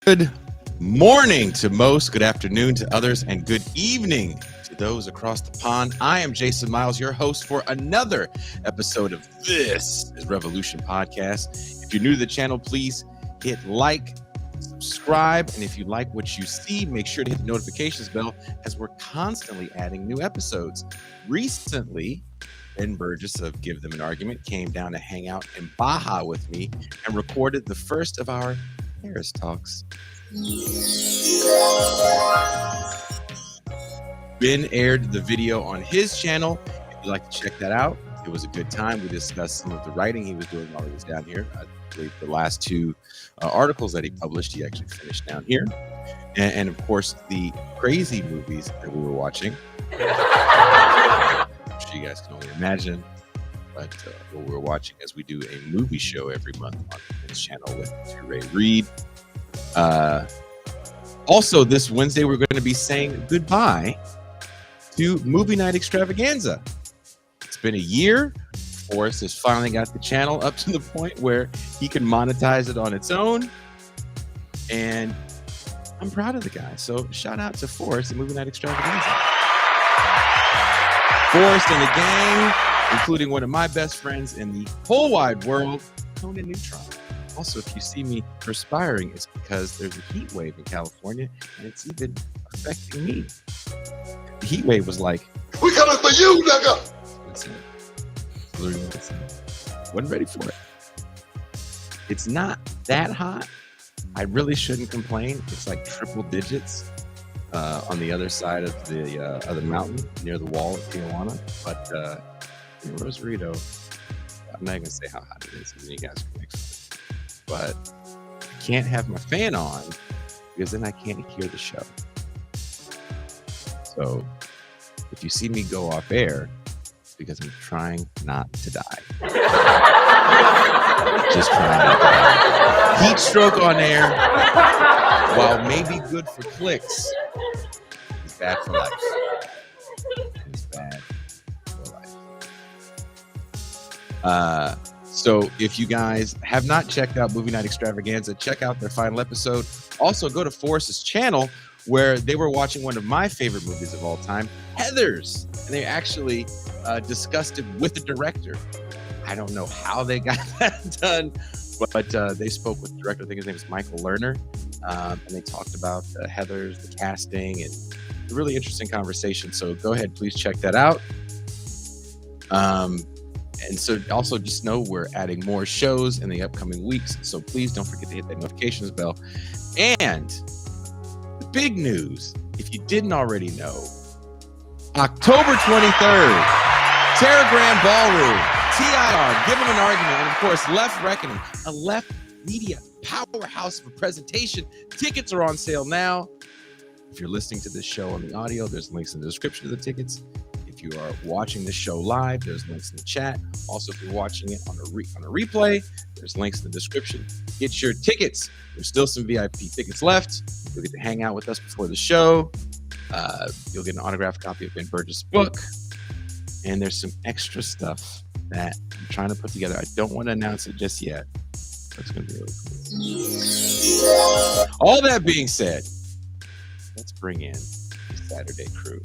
Good morning to most, good afternoon to others, and good evening to those across the pond. I am Jason Miles, your host for another episode of This is Revolution Podcast. If you're new to the channel, please hit like, subscribe, and if you like what you see, make sure to hit the notifications bell as we're constantly adding new episodes. Recently, Ben Burgess of Give Them an Argument came down to hang out in Baja with me and recorded the first of our Harris Talks. Ben aired the video on his channel. If you'd like to check that out, it was a good time. We discussed some of the writing he was doing while he was down here. I believe the last two articles that he published, he actually finished down here. And of course, the crazy movies that we were watching. I'm sure you guys can only imagine. But what we're watching as we do a movie show every month on this channel with Ray Reed. Also, this Wednesday, we're going to be saying goodbye to Movie Night Extravaganza. It's been a year. Forrest has finally got the channel up to the point where he can monetize it on its own. And I'm proud of the guy. So shout out to Forrest and Movie Night Extravaganza. Forrest and the gang, including one of my best friends in the whole wide world, Conan Neutron. Also, if you see me perspiring, it's because there's a heat wave in California, and it's even affecting me. The heat wave was like, "We coming for you, nigga!" Wasn't ready for it. It's not that hot. I really shouldn't complain. It's like triple digits on the other side of the mountain near the wall of Tijuana, but in Rosarito, I'm not gonna say how hot it is, because you guys can make fun. But I can't have my fan on because then I can't hear the show. So if you see me go off air, it's because I'm trying not to die. Just trying not to die. Heat stroke on air, while maybe good for clicks, is bad for life. It's bad for life. So if you guys have not checked out Movie Night Extravaganza, check out their final episode. Also, go to Forrest's channel, where they were watching one of my favorite movies of all time, Heathers. And they actually discussed it with the director. I don't know how they got that done, but they spoke with the director. I think his name is Michael Lerner. And they talked about Heathers, the casting, and a really interesting conversation. So go ahead, please check that out. And so also just know we're adding more shows in the upcoming weeks. So please don't forget to hit that notifications bell. And the big news, if you didn't already know, October 23rd, Teragram Ballroom, TIR, Give Them an Argument, and of course, Left Reckoning, a left media powerhouse of a presentation. Tickets are on sale now. If you're listening to this show on the audio, there's links in the description of the tickets. If you are watching the show live, there's links in the chat. Also, if you're watching it on a replay, there's links in the description. Get your tickets. There's still some VIP tickets left. You'll get to hang out with us before the show. You'll get an autographed copy of Ben Burgess' book. And there's some extra stuff that I'm trying to put together. I don't want to announce it just yet. That's going to be really cool. All that being said, let's bring in the Saturday crew.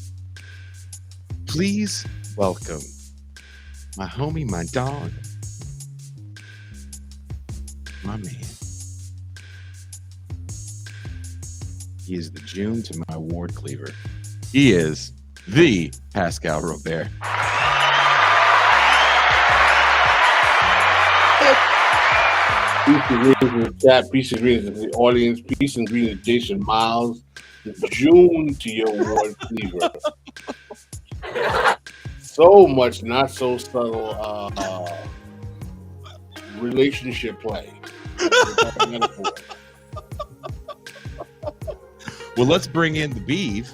Please welcome my homie, my dog, my man. He is the June to my Ward Cleaver. He is the Pascal Robert. Peace and greetings in the chat. Peace and greetings in the audience. Peace and greetings, Jason Miles. June to your Ward Cleaver. So much not so subtle relationship play. Well, let's bring in the Beeve.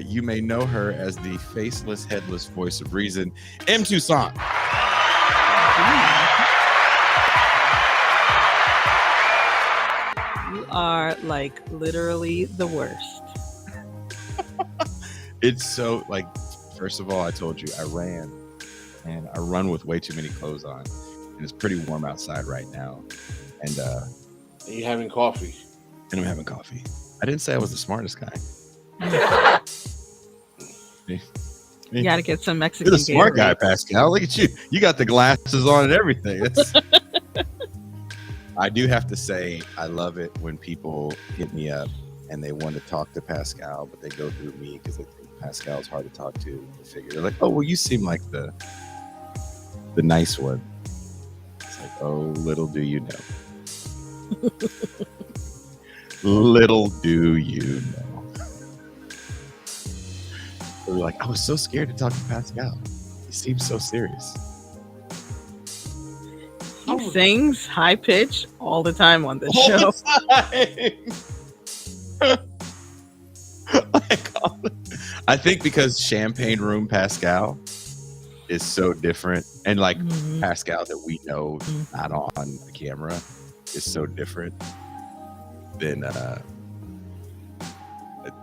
You may know her as the faceless, headless voice of reason, M. Toussaint. You are like literally the worst. It's so like, first of all, I told you I ran, and I run with way too many clothes on, and it's pretty warm outside right now. And Are you having coffee? And I'm having coffee. I didn't say I was the smartest guy. You got to get some Mexican. You're the smart Gatorade. guy, Pascal. Look at you. You got the glasses on and everything. I do have to say, I love it when people hit me up and they want to talk to Pascal, but they go through me because they think Pascal's hard to talk to. They figure they're like, oh, well, you seem like the nice one. It's like, oh, little do you know. Little do you know. They're like, I was so scared to talk to Pascal. He seems so serious. He sings high pitch all the time on this show. I think because Champagne Room Pascal is so different, and like Pascal that we know not on the camera is so different than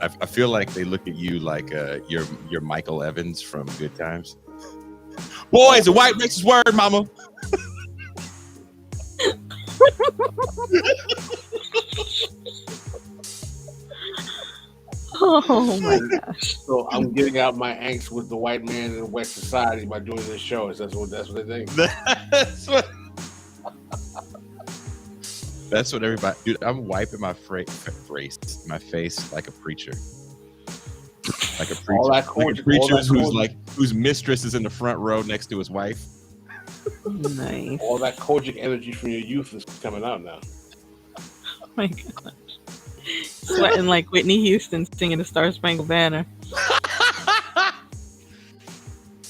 I feel like they look at you like you're Michael Evans from Good Times. Boys, a white racist word, mama. Oh my gosh! So I'm getting out my angst with the white man in West society by doing this show. Is that's what they think? That's what everybody. Dude, I'm wiping my my face like a preacher. Like a preacher. Like a preacher whose mistress is in the front row next to his wife. Nice. All that Kojic energy from your youth is coming out now. Oh my gosh. Sweating like Whitney Houston singing the Star Spangled Banner.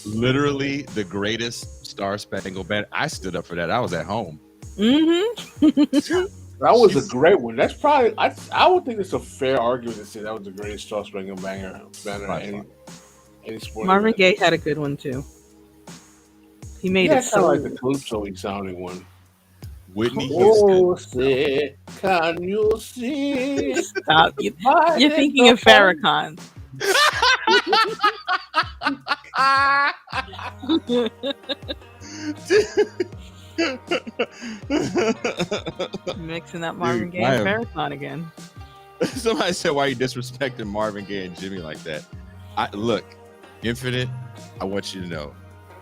Literally the greatest Star Spangled Banner. I stood up for that. I was at home. Mm-hmm. That was a great one. That's probably I would think it's a fair argument to say that was the greatest Star Spangled Banner any sport. Marvin Gaye had a good one too. He made it so like the calypso-y sounding one. Whitney Houston. Say, can you see? Stop. You're thinking of Farrakhan. Mixing up Marvin Gaye and Farrakhan again. Somebody said, why are you disrespecting Marvin Gaye and Jimmy like that? Look, Infinite, I want you to know,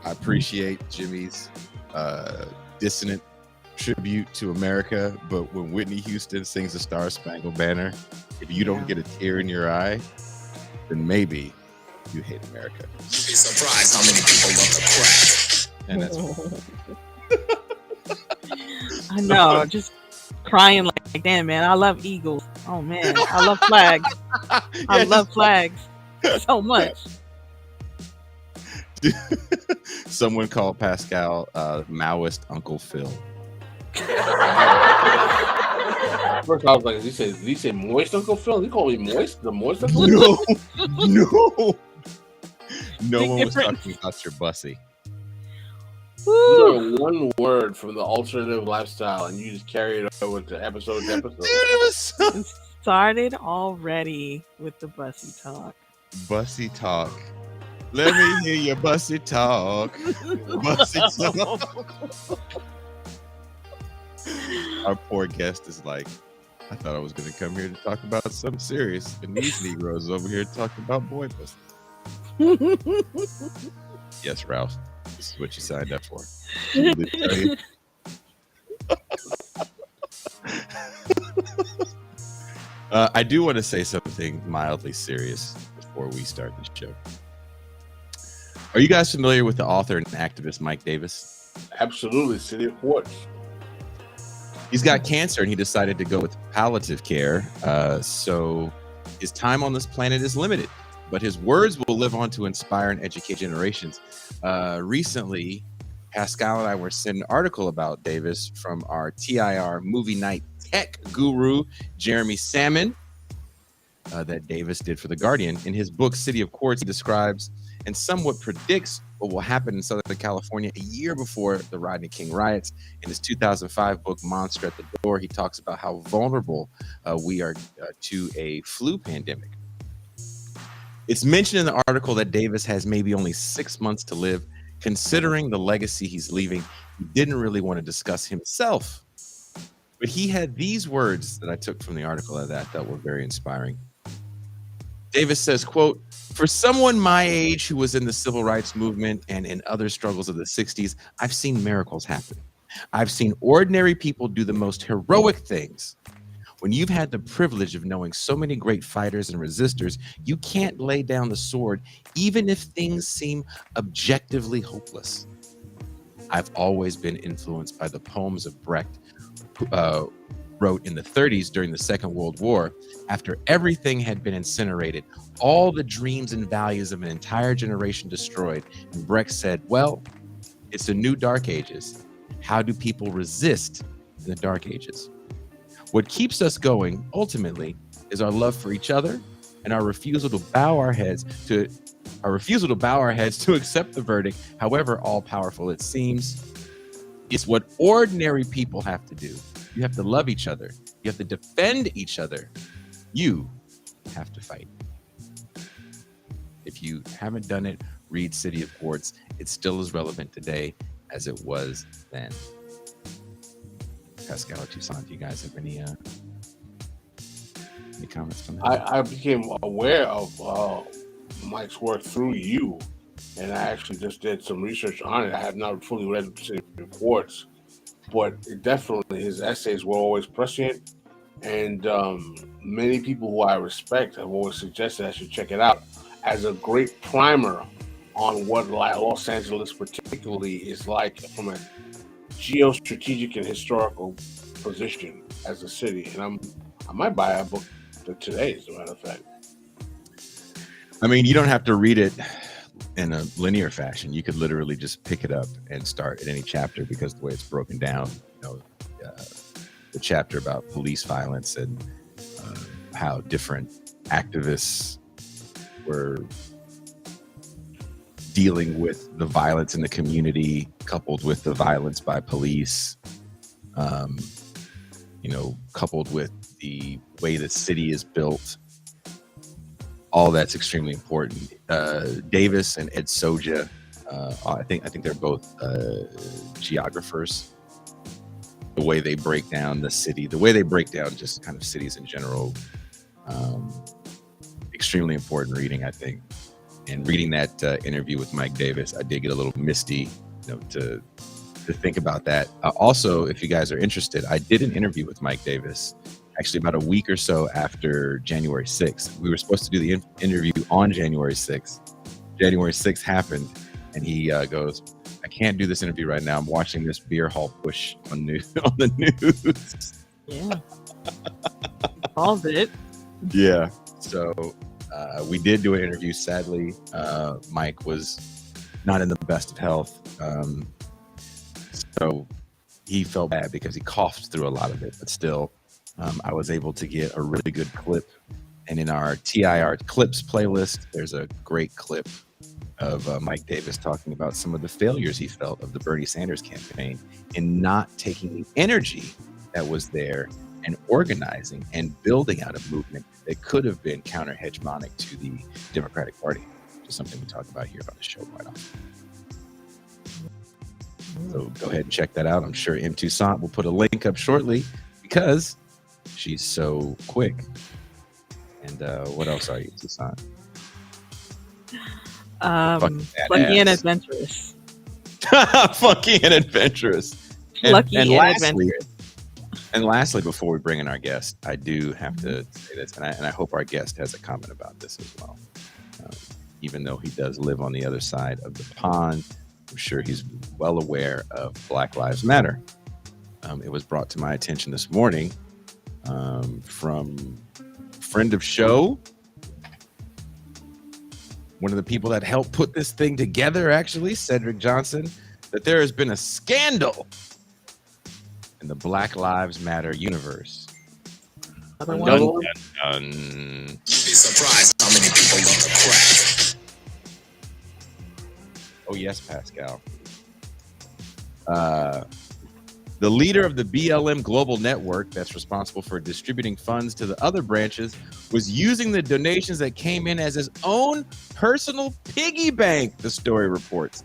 I appreciate Jimmy's dissonant tribute to America, but when Whitney Houston sings the Star Spangled Banner, if you don't get a tear in your eye, then maybe you hate America. You'd be surprised how many people love the crack. And that's I know, just crying like, damn, man, I love Eagles. Oh, man, I love flags. I love flags so much. Someone called Pascal Maoist Uncle Phil. First, I was like, did he say moist Uncle Phil? He called me moist? The moist Uncle Phil? No one was talking about your bussy. You learn one word from the alternative lifestyle and you just carry it over to episode to episode. Dude, it was so... Started already with the bussy talk. Bussy talk. Let me hear your bussy talk. Bussy talk. Our poor guest is like, I thought I was going to come here to talk about something serious, and these Negroes over here talking about boy pussy. Yes, Ralph, this is what you signed up for. I do want to say something mildly serious before we start the show. Are you guys familiar with the author and activist Mike Davis? Absolutely, City of Quartz. He's got cancer and he decided to go with palliative care. So his time on this planet is limited, but his words will live on to inspire and educate generations. Recently, Pascal and I were sent an article about Davis from our TIR movie night tech guru, Jeremy Salmon, that Davis did for The Guardian. In his book, City of Quartz, he describes and somewhat predicts what will happen in Southern California a year before the Rodney King riots. In his 2005 book, Monster at the Door, he talks about how vulnerable we are to a flu pandemic. It's mentioned in the article that Davis has maybe only 6 months to live. Considering the legacy he's leaving, he didn't really want to discuss himself. But he had these words that I took from the article that I thought were very inspiring. Davis says, quote, "For someone my age who was in the civil rights movement and in other struggles of the 60s, I've seen miracles happen. I've seen ordinary people do the most heroic things. When you've had the privilege of knowing so many great fighters and resistors, you can't lay down the sword, even if things seem objectively hopeless. I've always been influenced by the poems of Brecht, who wrote in the 30s during the Second World War, after everything had been incinerated, all the dreams and values of an entire generation destroyed. And Brecht said, well, it's a new dark ages. How do people resist in the dark ages? What keeps us going, ultimately, is our love for each other and our refusal to bow our heads to accept the verdict, however all-powerful it seems. It's what ordinary people have to do. You have to love each other. You have to defend each other. You have to fight. If you haven't done it, read City of Quartz. It's still as relevant today as it was then." Pascal or Toussaint, do you guys have any comments on that? I became aware of Mike's work through you, and I actually just did some research on it. I have not fully read the City of Quartz, but definitely his essays were always prescient, and many people who I respect have always suggested I should check it out as a great primer on what Los Angeles particularly is like from a geostrategic and historical position as a city. And I might buy a book today, as a matter of fact. I mean, you don't have to read it in a linear fashion. You could literally just pick it up and start at any chapter, because the way it's broken down, the chapter about police violence and how different activists were dealing with the violence in the community coupled with the violence by police, coupled with the way the city is built. All that's extremely important. Davis and Ed Soja, I think they're both geographers. The way they break down the city, the way they break down just kind of cities in general, extremely important reading, I think. And reading that interview with Mike Davis, I did get a little misty, to think about that. Also, if you guys are interested, I did an interview with Mike Davis actually about a week or so after January 6th. We were supposed to do the interview on January 6th. January 6th happened, and he goes, "I can't do this interview right now. I'm watching this beer hall push on the news." Yeah. Called it. Yeah. So we did do an interview. Sadly, Mike was not in the best of health. So he felt bad because he coughed through a lot of it, but still, I was able to get a really good clip. And in our TIR clips playlist, there's a great clip of Mike Davis talking about some of the failures he felt of the Bernie Sanders campaign in not taking the energy that was there and organizing and building out a movement that could have been counter-hegemonic to the Democratic Party, which is something we talk about here on the show quite often. So go ahead and check that out. I'm sure M. Toussaint will put a link up shortly because she's so quick. And what else are you, Toussaint? Lucky and adventurous. Funky and adventurous. Lucky and adventurous. And lastly, before we bring in our guest, I do have to say this, and I hope our guest has a comment about this as well. Even though he does live on the other side of the pond, I'm sure he's well aware of Black Lives Matter. It was brought to my attention this morning from a friend of show, one of the people that helped put this thing together, actually, Cedric Johnson, that there has been a scandal in the Black Lives Matter universe. Another one. Dun, dun, dun. You'd be surprised how many people love to crack. Oh, yes, Pascal. The leader of the BLM Global Network, that's responsible for distributing funds to the other branches, was using the donations that came in as his own personal piggy bank, the story reports.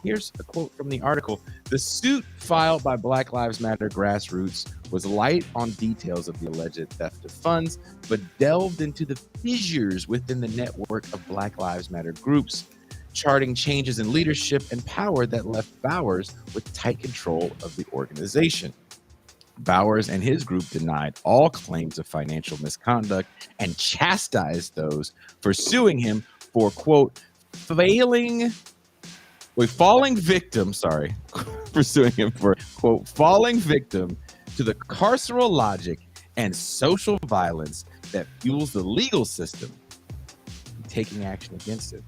Here's a quote from the article. The suit filed by Black Lives Matter grassroots was light on details of the alleged theft of funds, but delved into the fissures within the network of Black Lives Matter groups, charting changes in leadership and power that left Bowers with tight control of the organization. Bowers and his group denied all claims of financial misconduct and chastised those for suing him for, quote, falling victim, pursuing him for, quote, falling victim to the carceral logic and social violence that fuels the legal system, and taking action against it.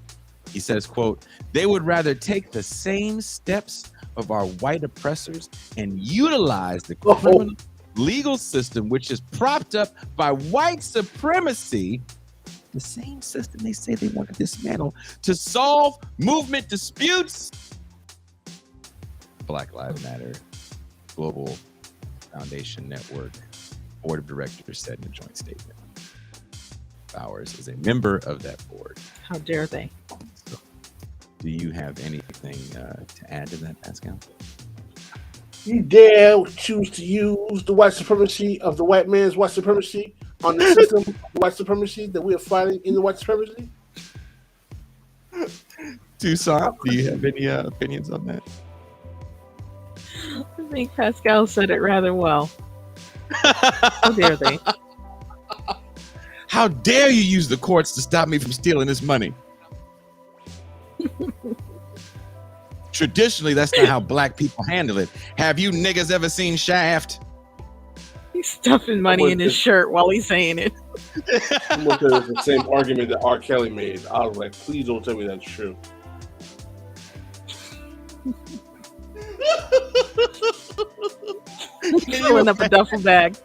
He says, quote, they would rather take the same steps of our white oppressors and utilize the criminal legal system, which is propped up by white supremacy, the same system they say they want to dismantle, to solve movement disputes. Black Lives Matter Global Foundation Network Board of Directors said in a joint statement. Bowers is a member of that board. How dare they? So, do you have anything to add to that, Pascal? You dare choose to use the white supremacy of the white man's white supremacy on the system of white supremacy that we are fighting in the white supremacy? Toussaint, do you have any opinions on that? I think Pascal said it rather well. How dare they? How dare you use the courts to stop me from stealing this money? Traditionally, that's not how black people handle it. Have you niggas ever seen Shaft? He's stuffing money in his shirt while he's saying it. I'm looking at the same argument that R. Kelly made. I was like, please don't tell me that's true. Filling up a duffel bag.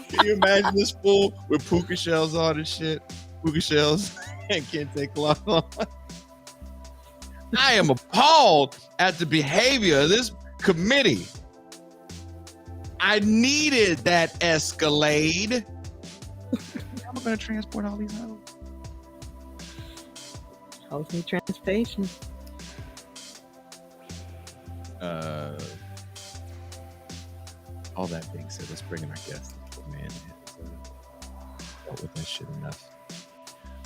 Can you imagine this fool with puka shells on and shit? Puka shells and can't take cloth on. I am appalled at the behavior of this committee. I needed that Escalade. How am I going to transport all these out? Housing transportation. All that being said, let's bring in our guest. Man, has dealt with that shit enough.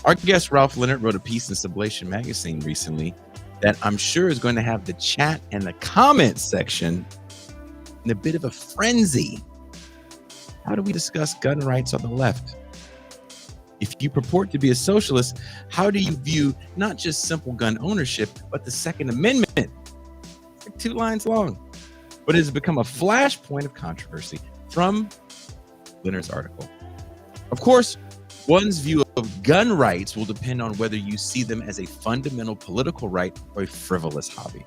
Our guest, Ralph Leonard, wrote a piece in Sublation Magazine recently that I'm sure is going to have the chat and the comment section in a bit of a frenzy. How do we discuss gun rights on the left? If you purport to be a socialist, how do you view not just simple gun ownership, but the Second Amendment? It's like 2 lines long. But it has become a flashpoint of controversy from Leonard's article. Of course, one's view of gun rights will depend on whether you see them as a fundamental political right or a frivolous hobby.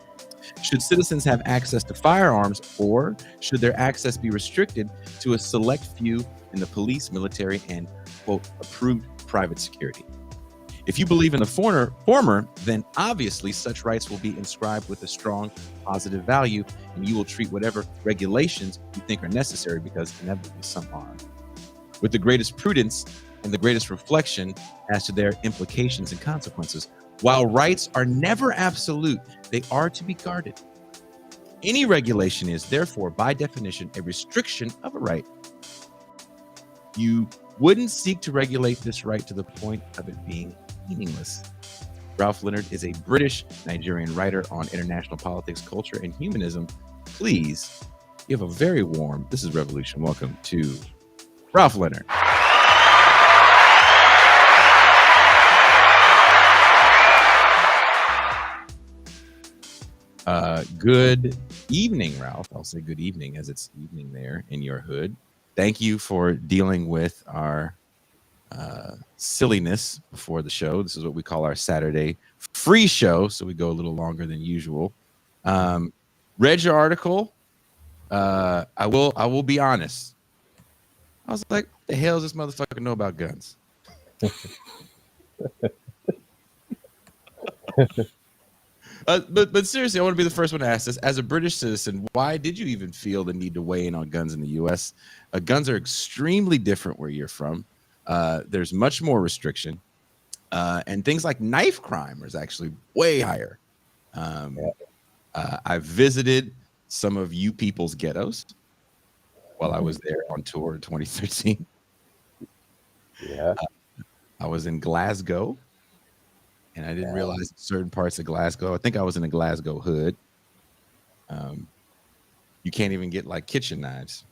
Should citizens have access to firearms, or should their access be restricted to a select few in the police, military, and, quote, approved private security? If you believe in the former, then obviously such rights will be inscribed with a strong positive value, and you will treat whatever regulations you think are necessary because inevitably some are, with the greatest prudence and the greatest reflection as to their implications and consequences. While rights are never absolute, they are to be guarded. Any regulation is, therefore, by definition, a restriction of a right. You wouldn't seek to regulate this right to the point of it being meaningless. Ralph Leonard is a British Nigerian writer on international politics, culture, and humanism. Please give a very warm, this is Revolution, welcome to Ralph Leonard. Good evening, Ralph. I'll say good evening as it's evening there in your hood. Thank you for dealing with our silliness before the show. This is what we call our Saturday free show, so we go a little longer than usual. Read your article. I will be honest. I was like, what the hell does this motherfucker know about guns? But seriously, I want to be the first one to ask this. As a British citizen, why did you even feel the need to weigh in on guns in the U.S.? Guns are extremely different where you're from. There's much more restriction. And things like knife crime is actually way higher. I visited some of you people's ghettos while I was there on tour in 2013. Yeah. I was in Glasgow, and I didn't realize certain parts of Glasgow. I think I was in a Glasgow hood. You can't even get like kitchen knives.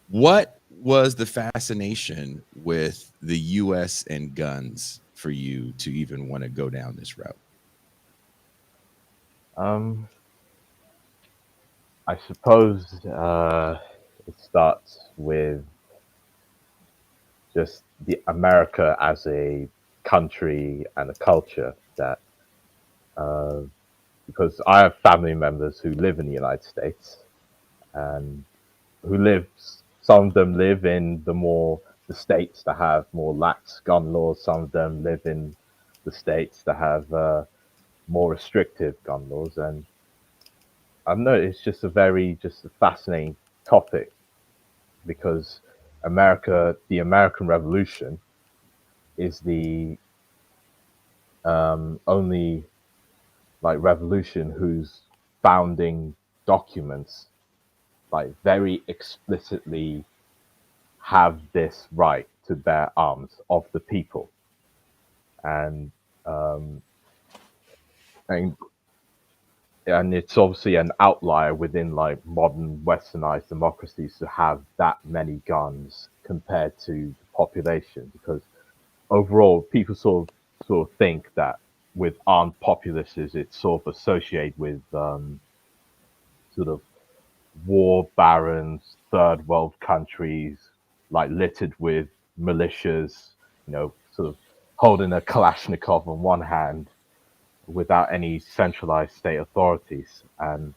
What was the fascination with the U.S. and guns for you to even want to go down this route? I suppose it starts with just the America as a country and a culture that, because I have family members who live in the United States and some of them live in the states that have more lax gun laws. Some of them live in the states that have more restrictive gun laws. And I don't know, it's just just a fascinating topic because the American Revolution is the only like revolution whose founding documents like very explicitly have this right to bear arms of the people, and um, and and it's obviously an outlier within like modern westernized democracies to have that many guns compared to the population, because overall people sort of think that with armed populaces it's sort of associated with sort of war barons, third world countries, like littered with militias, sort of holding a Kalashnikov on one hand without any centralized state authorities. And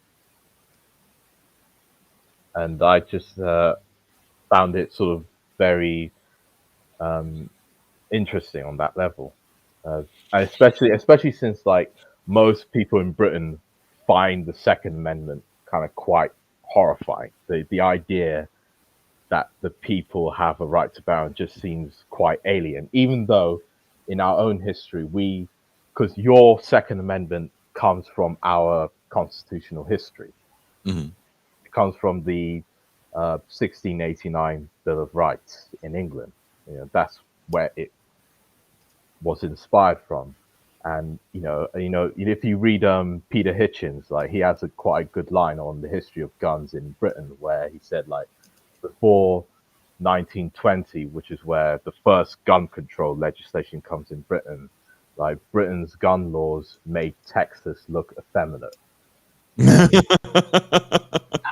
I just found it sort of very interesting on that level, and especially since like most people in Britain find the Second Amendment kind of quite horrifying. The idea that the people have a right to bear arms just seems quite alien, even though in our own history because your Second Amendment comes from our constitutional history. Mm-hmm. It comes from the 1689 Bill of Rights in England. That's where it was inspired from. And if you read Peter Hitchens, like he has a quite good line on the history of guns in Britain, where he said like before 1920, which is where the first gun control legislation comes in Britain, like Britain's gun laws made Texas look effeminate.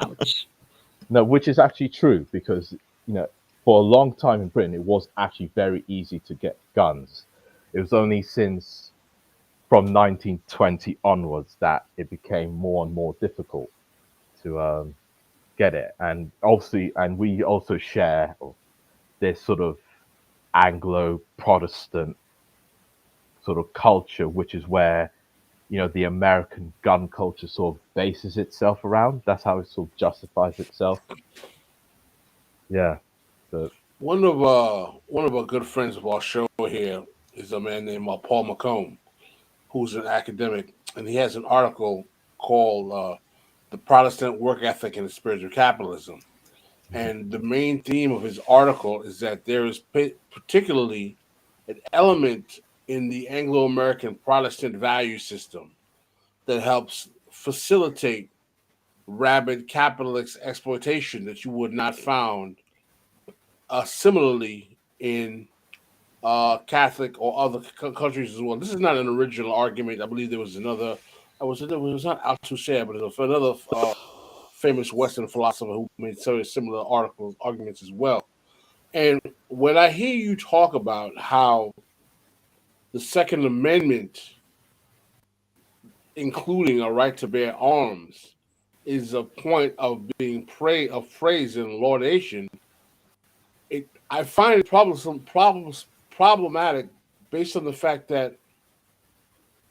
Ouch. No, which is actually true, because for a long time in Britain it was actually very easy to get guns. It was only since from 1920 onwards that it became more and more difficult to get it. And we also share this sort of Anglo-Protestant sort of culture, which is where the American gun culture sort of bases itself around. That's how it sort of justifies itself. Yeah. So, One of our good friends of our show here is a man named Paul McComb, who's an academic, and he has an article called "The Protestant Work Ethic and the Spirit of Capitalism." And the main theme of his article is that there is particularly an element in the Anglo-American Protestant value system that helps facilitate rabid capitalist exploitation that you would not found similarly in Catholic or other countries as well. This is not an original argument. I believe there was another. It was not Althusser, but it was another famous Western philosopher who made very similar arguments as well. And when I hear you talk about how the Second Amendment, including a right to bear arms, is a point of being praise and laudation, I find it problematic based on the fact that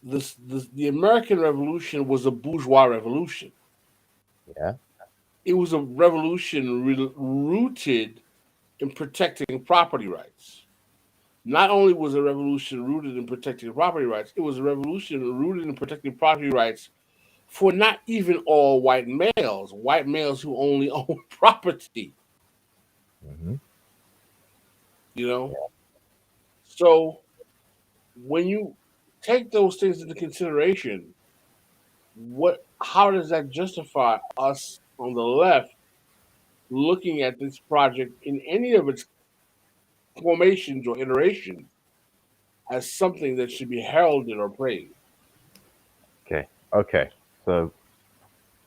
the American Revolution was a bourgeois revolution. yeah. It was a revolution rooted in protecting property rights. not only was a revolution rooted in protecting property rights, it was a revolution rooted in protecting property rights for not even all white males who only own property, Hmm. you know? So when you take those things into consideration, how does that justify us on the left looking at this project in any of its formations or iterations as something that should be heralded or praised? Okay. Okay. So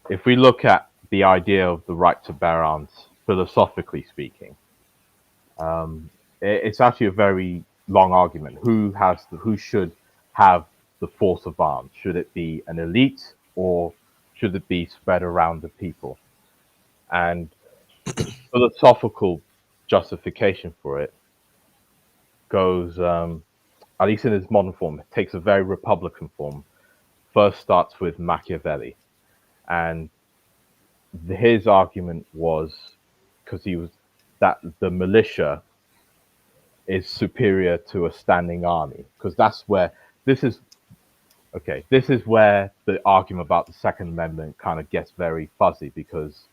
if we look at the idea of the right to bear arms, philosophically speaking, it's actually a very long argument. Who should have the force of arms? Should it be an elite or should it be spread around the people? And the philosophical justification for it goes, at least in its modern form, it takes a very Republican form. First starts with Machiavelli, and his argument was because he was that the militia is superior to a standing army, because that's where this is okay. This is where the argument about the Second Amendment kind of gets very fuzzy, because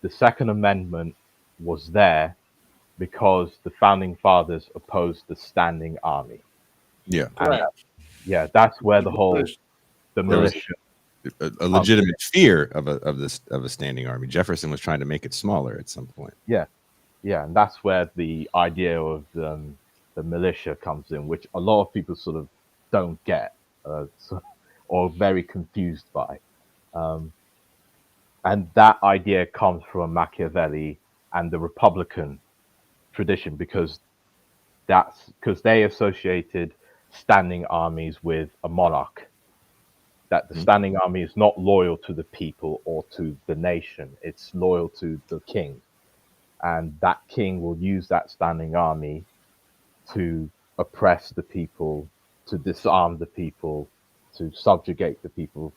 the Second Amendment was there because the founding fathers opposed the standing army. Yeah, And Correct. that's where the there was militia a legitimate fear of a standing army. Jefferson was trying to make it smaller at some point. yeah, and that's where the idea of the militia comes in, which a lot of people sort of don't get, or very confused by. And that idea comes from Machiavelli and the Republican tradition, because they associated standing armies with a monarch. That the standing army is not loyal to the people or to the nation; it's loyal to the king, and that king will use that standing army to oppress the people, to disarm the people, to subjugate the people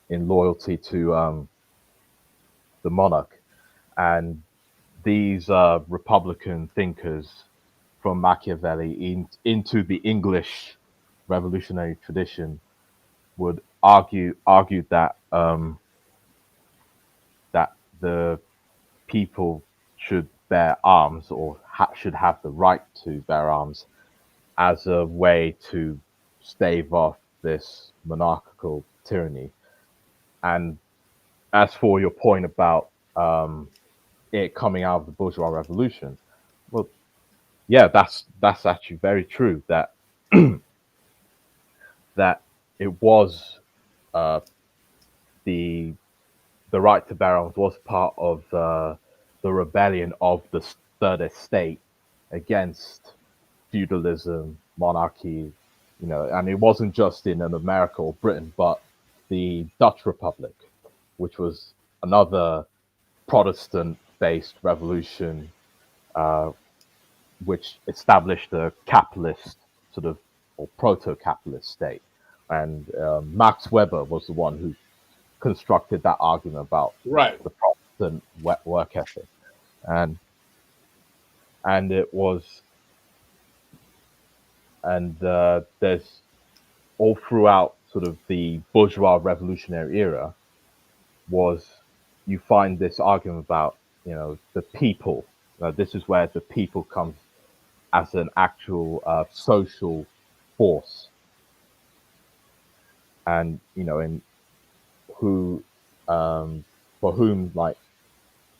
in loyalty to the monarch. And these Republican thinkers from Machiavelli into the English revolutionary tradition would argue that that the people should bear arms, or should have the right to bear arms, as a way to stave off this monarchical tyranny. And as for your point about it coming out of the bourgeois revolution, well, yeah, that's actually very true. That that it was uh, the right to bear arms was part of the rebellion of the third estate against feudalism, monarchy, and it wasn't just in America or Britain, but the Dutch Republic, which was another Protestant-based revolution, which established a capitalist sort of, or proto-capitalist state. And Max Weber was the one who constructed that argument about Right. the Protestant work ethic, and it was, and there's all throughout sort of the bourgeois revolutionary era, was you find this argument about the people. This is where the people comes as an actual social force, and in who for whom like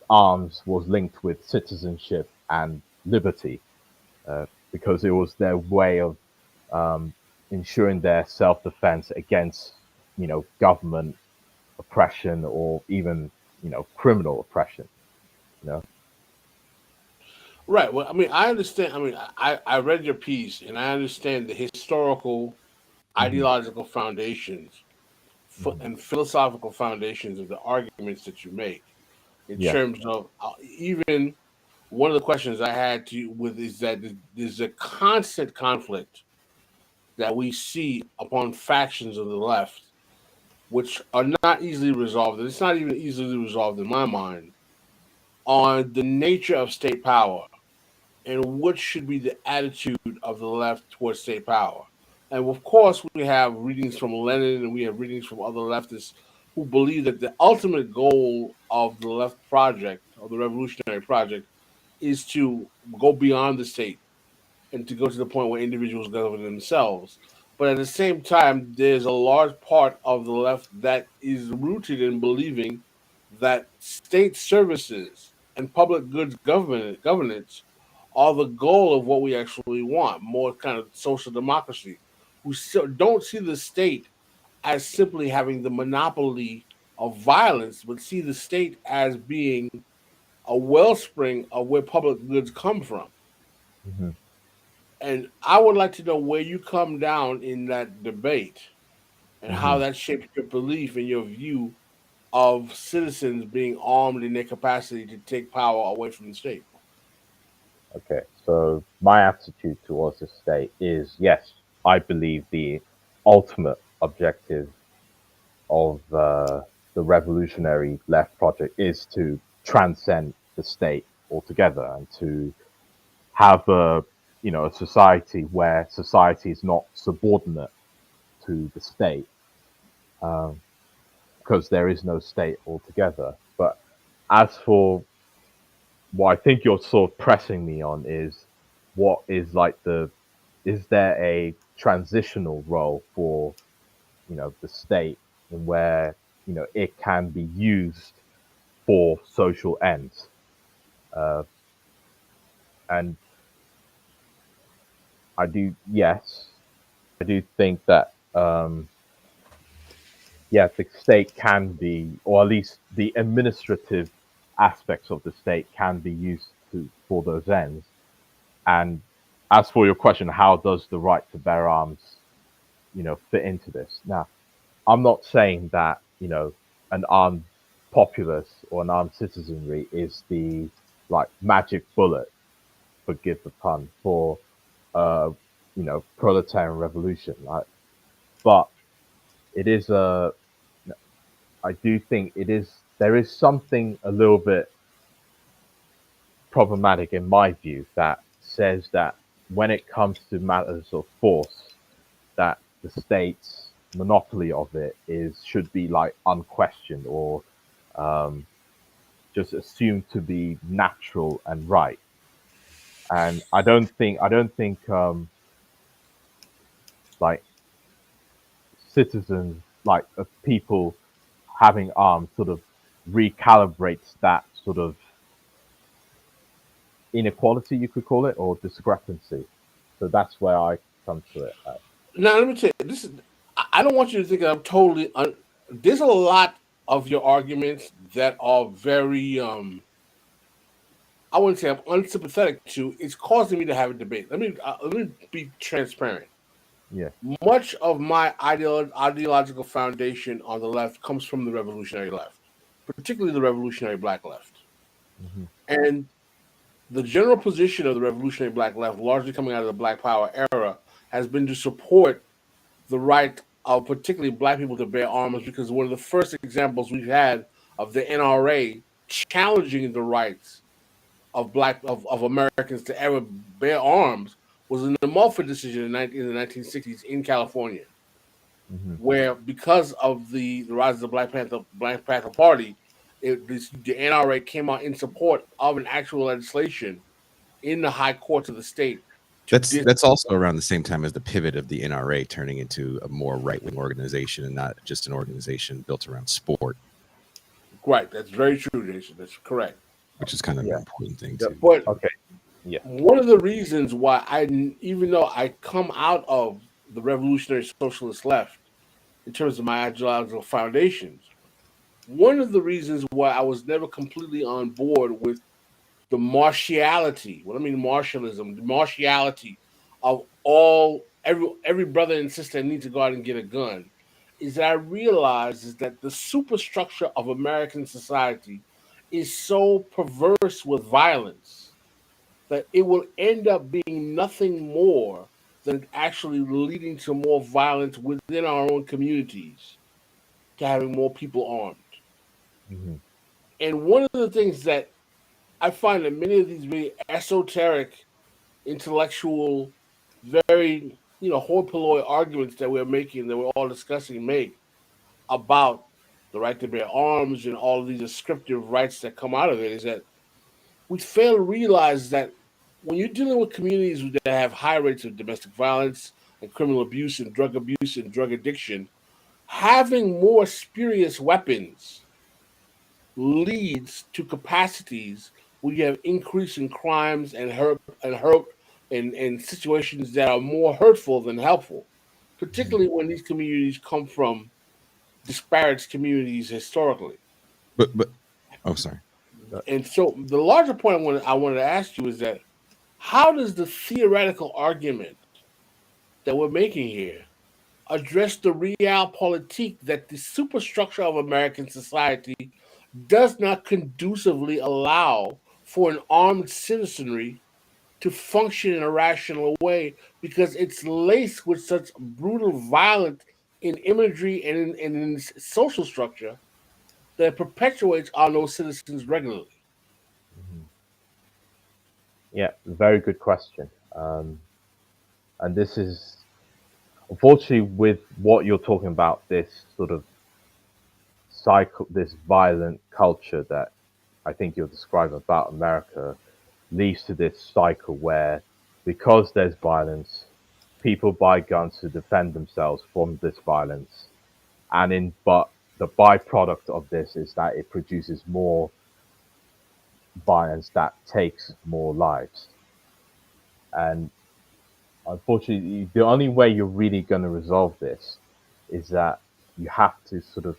arms was linked with citizenship and liberty, because it was their way of ensuring their self-defense against government oppression, or even criminal oppression. Right. Well, I mean, I understand. I mean, I read your piece and I understand the historical, ideological foundations and philosophical foundations of the arguments that you make in Yeah. terms of even one of the questions I had to you with is that there's a constant conflict that we see upon factions of the left, which are not easily resolved. And it's not even easily resolved in my mind on the nature of state power and what should be the attitude of the left towards state power. And of course, we have readings from Lenin and we have readings from other leftists who believe that the ultimate goal of the left project, of the revolutionary project, is to go beyond the state and to go to the point where individuals govern themselves. But at the same time, there's a large part of the left that is rooted in believing that state services and public goods governance are the goal of what we actually want, more kind of social democracy. We still don't see the state as simply having the monopoly of violence, but see the state as being a wellspring of where public goods come from. Hmm. And I would like to know where you come down in that debate and how Hmm. that shapes your belief and your view of citizens being armed in their capacity to take power away from the state. Okay, so my attitude towards the state is yes, I believe the ultimate objective of the revolutionary left project is to transcend the state altogether and to have a society where society is not subordinate to the state, because there is no state altogether. But as for what I think you're sort of pressing me on is what is like is there a transitional role for the state in where it can be used for social ends, uh, and yes, I do think that yeah, the state can be, or at least the administrative aspects of the state can be used for those ends. And as for your question, how does the right to bear arms, fit into this? Now, I'm not saying that, an armed populace or an armed citizenry is the like magic bullet, forgive the pun, for uh, proletarian revolution. Like, but it is I do think there is something a little bit problematic in my view that says that when it comes to matters of force, that the state's monopoly of it is should be like unquestioned or um, just assumed to be natural and right. And I don't think like citizens like people having arms sort of recalibrates that sort of inequality, you could call it, or discrepancy. So that's where I come to it. Now, let me tell you, this is, I don't want you to think that I'm totally, there's a lot of your arguments that are very, I wouldn't say I'm unsympathetic to. It's causing me to have a debate. Let me be transparent. Yeah. Much of my ideological foundation on the left comes from the revolutionary left, particularly the revolutionary black left. Hmm. And the general position of the revolutionary black left, largely coming out of the Black Power era, has been to support the right of particularly black people to bear arms because one of the first examples we've had of the NRA challenging the rights of Americans to ever bear arms was in the Mulford decision in the 1960s in California, Hmm. where because of the rise of the Black Panther Party, the NRA came out in support of an actual legislation in the high courts of the state to That's also around the same time as the pivot of the NRA turning into a more right-wing organization and not just an organization built around sport, right. That's very true, Jason. That's correct. which is kind of Yeah. an important thing The, too. But okay. Yeah. one of the reasons why even though I come out of the revolutionary socialist left in terms of my ideological foundations, one of the reasons why I was never completely on board with the martiality, what I mean martialism, the martiality of every brother and sister need to go out and get a gun, is that I realize is that the superstructure of American society is so perverse with violence that it will end up being nothing more than actually leading to more violence within our own communities, to having more people armed. Hmm. And one of the things that I find that many of these really esoteric intellectual, very hoi polloi arguments that we're making, that we're all discussing, make about the right to bear arms and all of these descriptive rights that come out of it, is that we fail to realize that when you're dealing with communities that have high rates of domestic violence and criminal abuse and drug addiction, having more spurious weapons leads to capacities where you have increasing crimes and hurt and situations that are more hurtful than helpful, particularly when these communities come from disparate communities historically. But oh, sorry. And so the larger point I wanted to ask you is that how does the theoretical argument that we're making here address the realpolitik that the superstructure of American society does not conducively allow for an armed citizenry to function in a rational way, because it's laced with such brutal violence in imagery and in social structure that it perpetuates on those citizens regularly? Yeah, very good question. And this is, unfortunately, with what you're talking about, this sort of cycle, this violent culture that I think you're describing about America, leads to this cycle where, because there's violence, people buy guns to defend themselves from this violence, but the byproduct of this is that it produces more violence that takes more lives. And unfortunately, the only way you're really going to resolve this is that you have to sort of,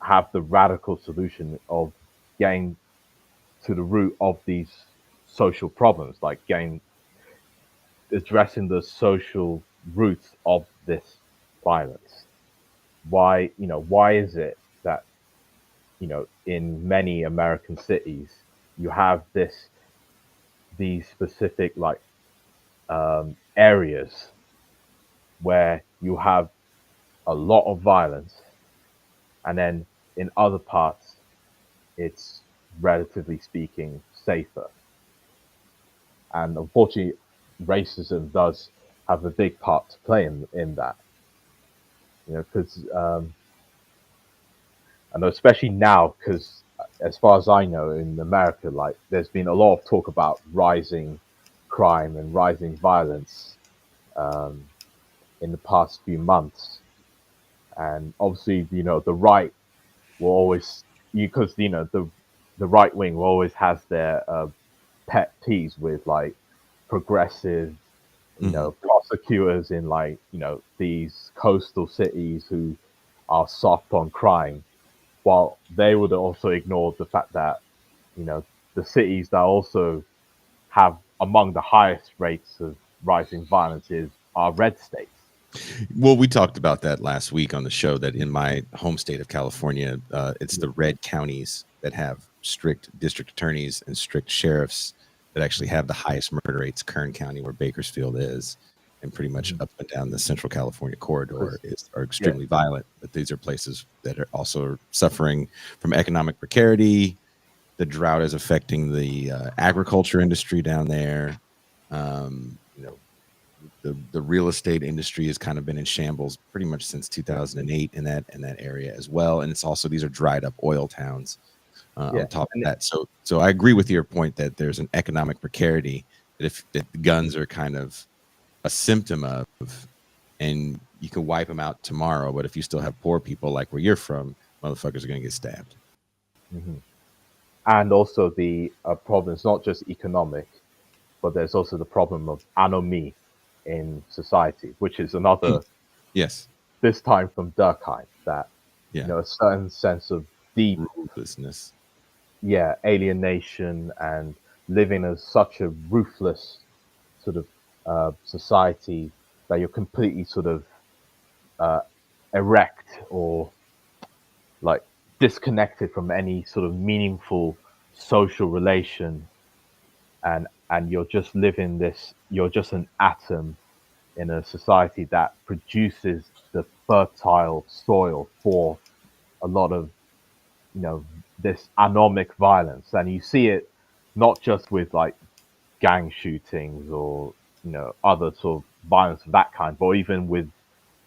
have the radical solution of getting to the root of these social problems, like addressing the social roots of this violence. Why is it that, in many American cities, you have these specific areas where you have a lot of violence, and then in other parts, it's relatively speaking safer. And unfortunately, racism does have a big part to play in that. Because and especially now, because as far as I know, in America, there's been a lot of talk about rising crime and rising violence in the past few months. And obviously, the right will always, because the right wing will always has their pet peeves with progressive, prosecutors in these coastal cities who are soft on crime, while they would also ignore the fact that the cities that also have among the highest rates of rising violence are red states. Well, we talked about that last week on the show, that in my home state of California, it's the red counties that have strict district attorneys and strict sheriffs that actually have the highest murder rates. Kern County, where Bakersfield is, and pretty much up and down the Central California corridor are extremely violent. But these are places that are also suffering from economic precarity. The drought is affecting the agriculture industry down there. The real estate industry has kind of been in shambles pretty much since 2008 in that area as well. And it's also, these are dried up oil towns on top of that. So I agree with your point that there's an economic precarity that the guns are kind of a symptom of, and you can wipe them out tomorrow. But if you still have poor people like where you're from, motherfuckers are going to get stabbed. Mm-hmm. And also the problem is not just economic, but there's also the problem of anomie in society, which is another, yes, this time from Durkheim, that a certain sense of deep ruthlessness, alienation, and living as such a ruthless sort of society that you're completely sort of erect or disconnected from any sort of meaningful social relation, and you're just living this, you're just an atom in a society that produces the fertile soil for a lot of this anomic violence. And you see it not just with gang shootings or other sort of violence of that kind, but even with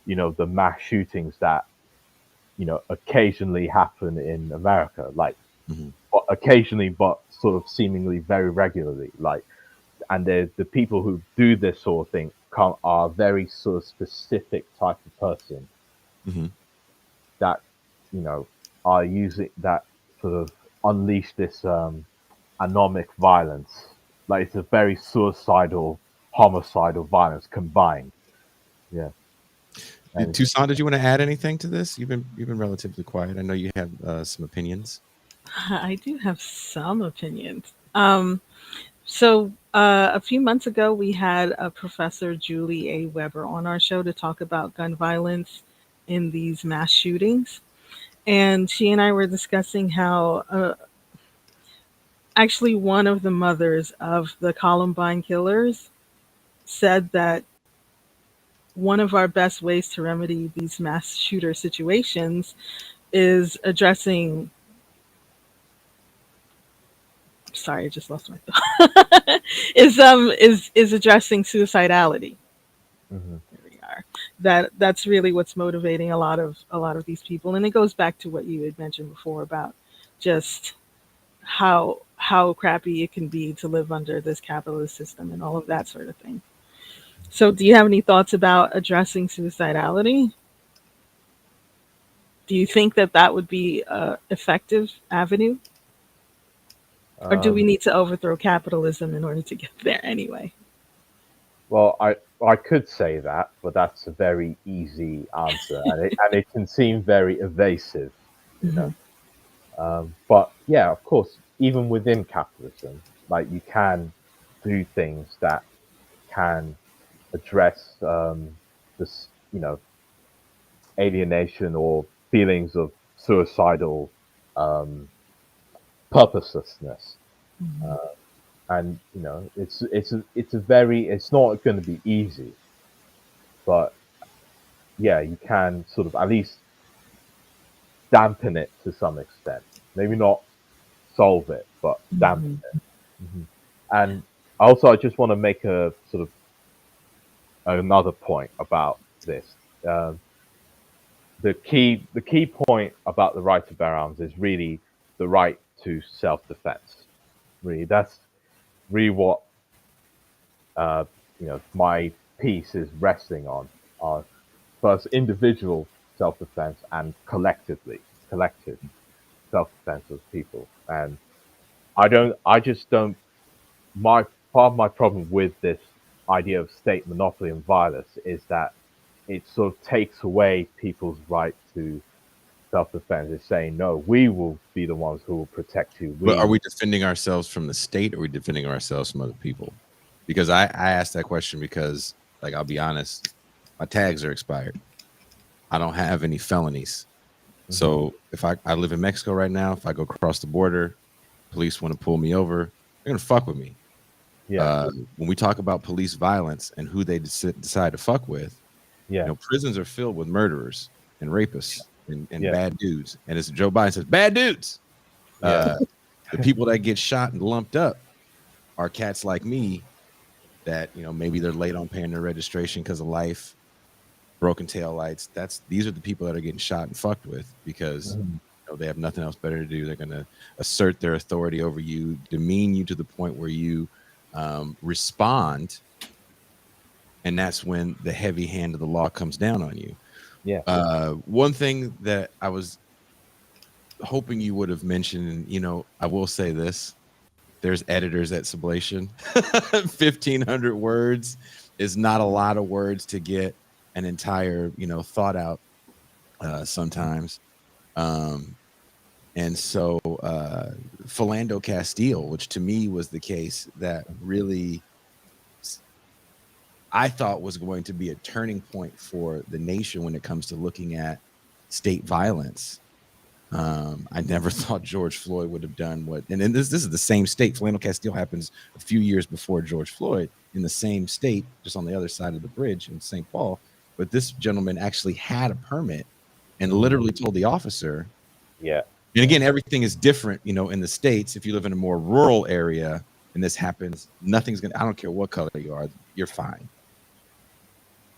the mass shootings that occasionally happen in America, like occasionally, but sort of seemingly very regularly, like. And the people who do this sort of thing are very sort of specific type of person that are using that sort of unleash this anomic violence. Like it's a very suicidal, homicidal violence combined. Yeah. And Tucson, did you want to add anything to this? You've been relatively quiet. I know you have some opinions. I do have some opinions. So a few months ago, we had Professor Julie A. Weber on our show to talk about gun violence in these mass shootings. And she and I were discussing how actually one of the mothers of the Columbine killers said that one of our best ways to remedy these mass shooter situations is addressing. Sorry, I just lost my thought. is addressing suicidality. mm-hmm. There we are. That's really what's motivating a lot of these people, and it goes back to what you had mentioned before about just how crappy it can be to live under this capitalist system and all of that sort of thing. So, do you have any thoughts about addressing suicidality? Do you think that would be an effective avenue? Or do we need to overthrow capitalism in order to get there anyway? Well, I could say that, but that's a very easy answer, and it can seem very evasive, but yeah, of course, even within capitalism, like you can do things that can address this, alienation or feelings of suicidal purposelessness. And it's not going to be easy, but yeah, you can sort of at least dampen it to some extent. Maybe not solve it, but dampen it. And also, I just want to make a sort of another point about this. The key point about the right to bear arms is really the right to self-defense. Really, that's really what my piece is resting on. First, individual self-defense and collective self-defense of people. And I just don't. Part of my problem with this idea of state monopoly and violence is that it sort of takes away people's right to self-defense. It's saying, no, we will be the ones who will protect you. But are we defending ourselves from the state, or are we defending ourselves from other people? Because I asked that question because, like, I'll be honest, my tags are expired. I don't have any felonies. So if I live in Mexico right now, if I go across the border, police want to pull me over, they're going to fuck with me. Yeah. When we talk about police violence and who they decide to fuck with, prisons are filled with murderers and rapists and bad dudes. And as Joe Biden says, bad dudes. The people that get shot and lumped up are cats like me that, maybe they're late on paying their registration because of life, broken tail lights. These are the people that are getting shot and fucked with because they have nothing else better to do. They're going to assert their authority over you, demean you to the point where you respond, and that's when the heavy hand of the law comes down on you. One thing that I was hoping you would have mentioned, and I will say this, there's editors at Sublation. 1,500 words is not a lot of words to get an entire thought out sometimes. And so Philando Castile, which to me was the case that really I thought was going to be a turning point for the nation when it comes to looking at state violence. I never thought George Floyd would have done what, and this is the same state. Philando Castile happens a few years before George Floyd in the same state, just on the other side of the bridge in St. Paul. But this gentleman actually had a permit and literally told the officer. Yeah. And again, everything is different, in the States. If you live in a more rural area, and this happens, nothing's gonna. I don't care what color you are, you're fine.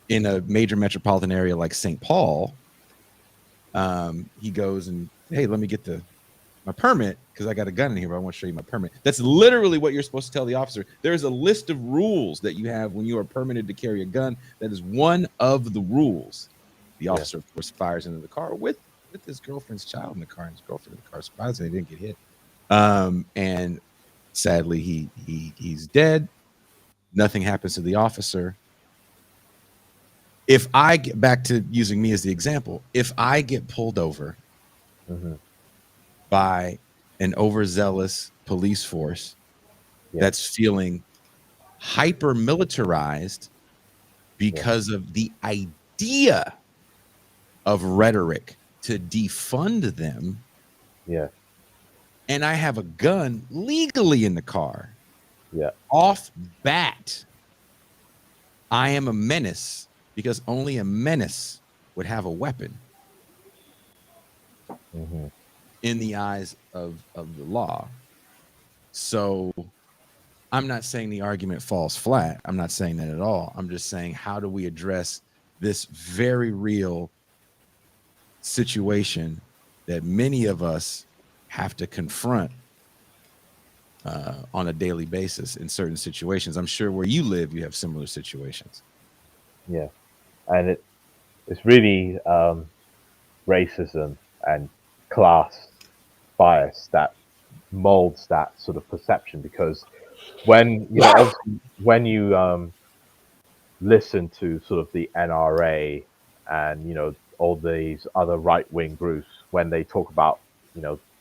In a major metropolitan area like St. Paul, he goes and, hey, let me get my permit because I got a gun in here, but I want to show you my permit. That's literally what you're supposed to tell the officer. There's a list of rules that you have when you are permitted to carry a gun. That is one of the rules. The officer, of course, fires into the car with his girlfriend's child in the car, and his girlfriend in the car. Surprisingly, they didn't get hit. And sadly, he's dead. Nothing happens to the officer. If I get back to using me as the example, if I get pulled over by an overzealous police force that's feeling hyper militarized because of the idea of rhetoric to defund them, and I have a gun legally in the car, off bat, I am a menace. Because only a menace would have a weapon in the eyes of the law. So I'm not saying the argument falls flat. I'm not saying that at all. I'm just saying, how do we address this very real situation that many of us have to confront on a daily basis in certain situations? I'm sure where you live, you have similar situations. Yeah. And it's really racism and class bias that molds that sort of perception. Because when you listen to sort of the NRA and all these other right-wing groups, when they talk about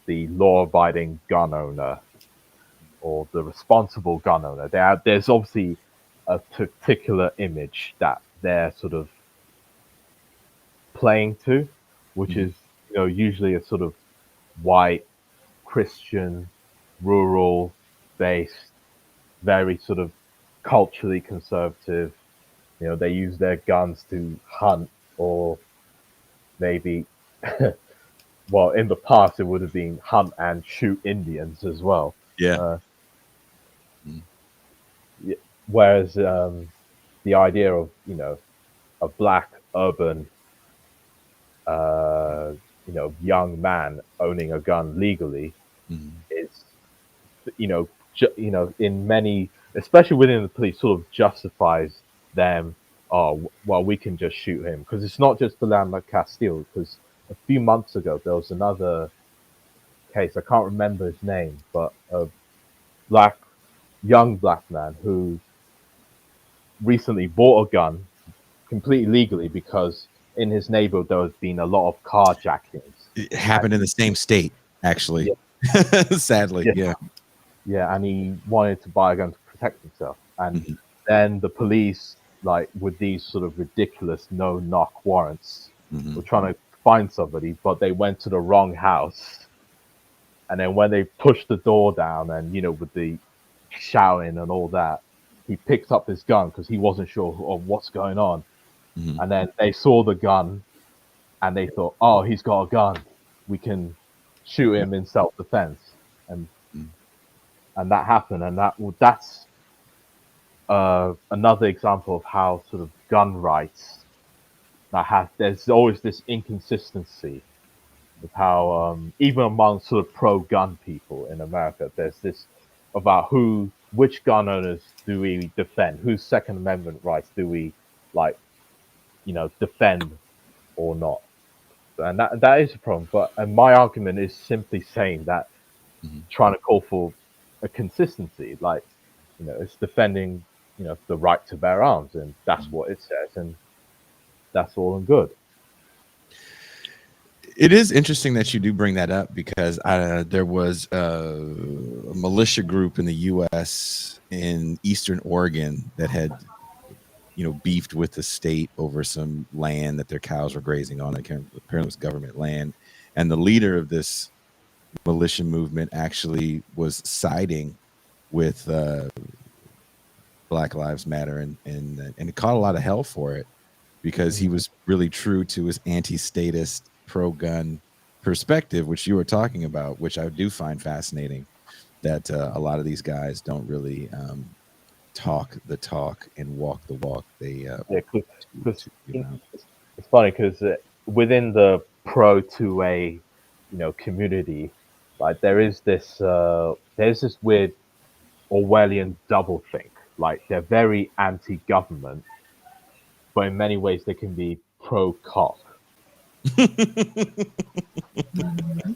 the law-abiding gun owner or the responsible gun owner, there's obviously a particular image that they're sort of playing to, which is usually a sort of white Christian rural based, very sort of culturally conservative. They use their guns to hunt, or maybe well, in the past it would have been hunt and shoot Indians as well. Whereas the idea of a black urban young man owning a gun legally is in many, especially within the police, sort of justifies them. Oh well, we can just shoot him, because it's not just Philando Castile. Because a few months ago there was another case, I can't remember his name, but a young black man who recently bought a gun completely legally because in his neighborhood there has been a lot of carjackings. It happened in the same state, actually. Sadly. Yeah, and he wanted to buy a gun to protect himself. And then the police, like with these sort of ridiculous no-knock warrants, were trying to find somebody, but they went to the wrong house. And then when they pushed the door down and, with the shouting and all that, he picked up his gun because he wasn't sure of what's going on. And then they saw the gun and they thought, oh, he's got a gun. We can shoot him in self-defense. And that happened. And that's another example of how sort of gun rights there's always this inconsistency with how even among sort of pro-gun people in America, there's this about which gun owners do we defend, whose Second Amendment rights do we defend or not. And that is a problem. But my argument is simply saying that trying to call for a consistency, it's defending the right to bear arms, and that's what it says, and that's all and good. It is interesting that you do bring that up, because there was a militia group in the U.S. in Eastern Oregon that had, beefed with the state over some land that their cows were grazing on. Apparently it was government land. And the leader of this militia movement actually was siding with Black Lives Matter, and it caught a lot of hell for it, because he was really true to his anti-statist, pro-gun perspective, which you were talking about, which I do find fascinating, that a lot of these guys don't really talk the talk and walk the walk. They Yeah, because you know. it's funny because within the pro 2A, community, like there's this weird Orwellian doublethink. Like they're very anti-government, but in many ways they can be pro-cop. Mhm.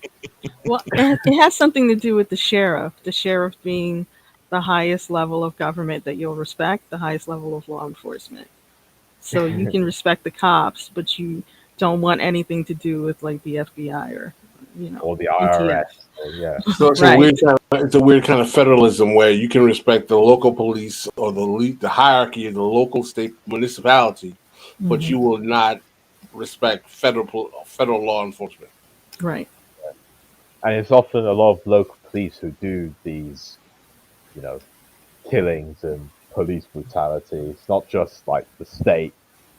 Well, it has something to do with the sheriff. The sheriff being the highest level of government that you'll respect, the highest level of law enforcement. So you can respect the cops, but you don't want anything to do with like the FBI or Or the ATF. IRS. Or, yeah. So it's Right. it's a weird kind of federalism where you can respect the local police or the hierarchy of the local state municipality, but Hmm. you will not respect federal law enforcement. Right. And it's often a lot of local police who do these, you know, killings and police brutality. It's not just like the state,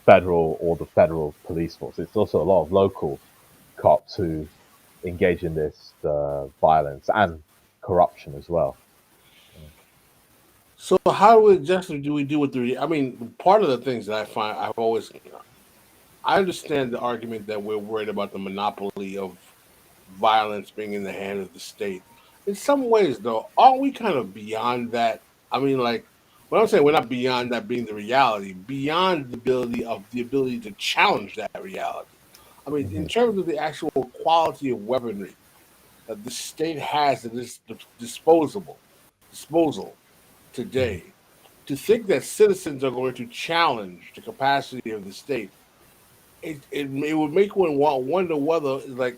federal, or the federal police force. It's also a lot of local cops who engage in this violence and corruption as well. So how exactly do we do with the? I mean, part of the things that I find I understand the argument that we're worried about the monopoly of violence being in the hand of the state. In some ways, though, aren't we kind of beyond that? I mean, like, when I'm saying we're not beyond that being the reality, beyond the ability to challenge that reality. I mean, in Hmm. terms of the actual quality of weaponry that the state has at its disposal Hmm. today, to think that citizens are going to challenge the capacity of the state, it would make one wonder whether, like,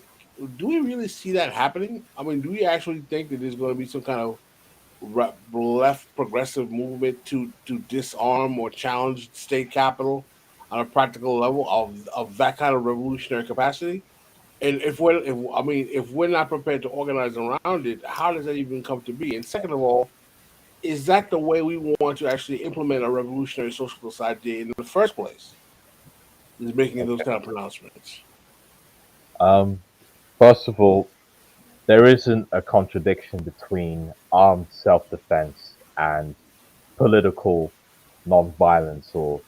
do we really see that happening? I mean, do we actually think that there's going to be some kind of left progressive movement to disarm or challenge state capital on a practical level of that kind of revolutionary capacity? And if we're not prepared to organize around it, how does that even come to be? And second of all, is that the way we want to actually implement a revolutionary social society in the first place? Is making those Okay. kind of pronouncements. Um, First of all, there isn't a contradiction between armed self-defense and political non-violence, or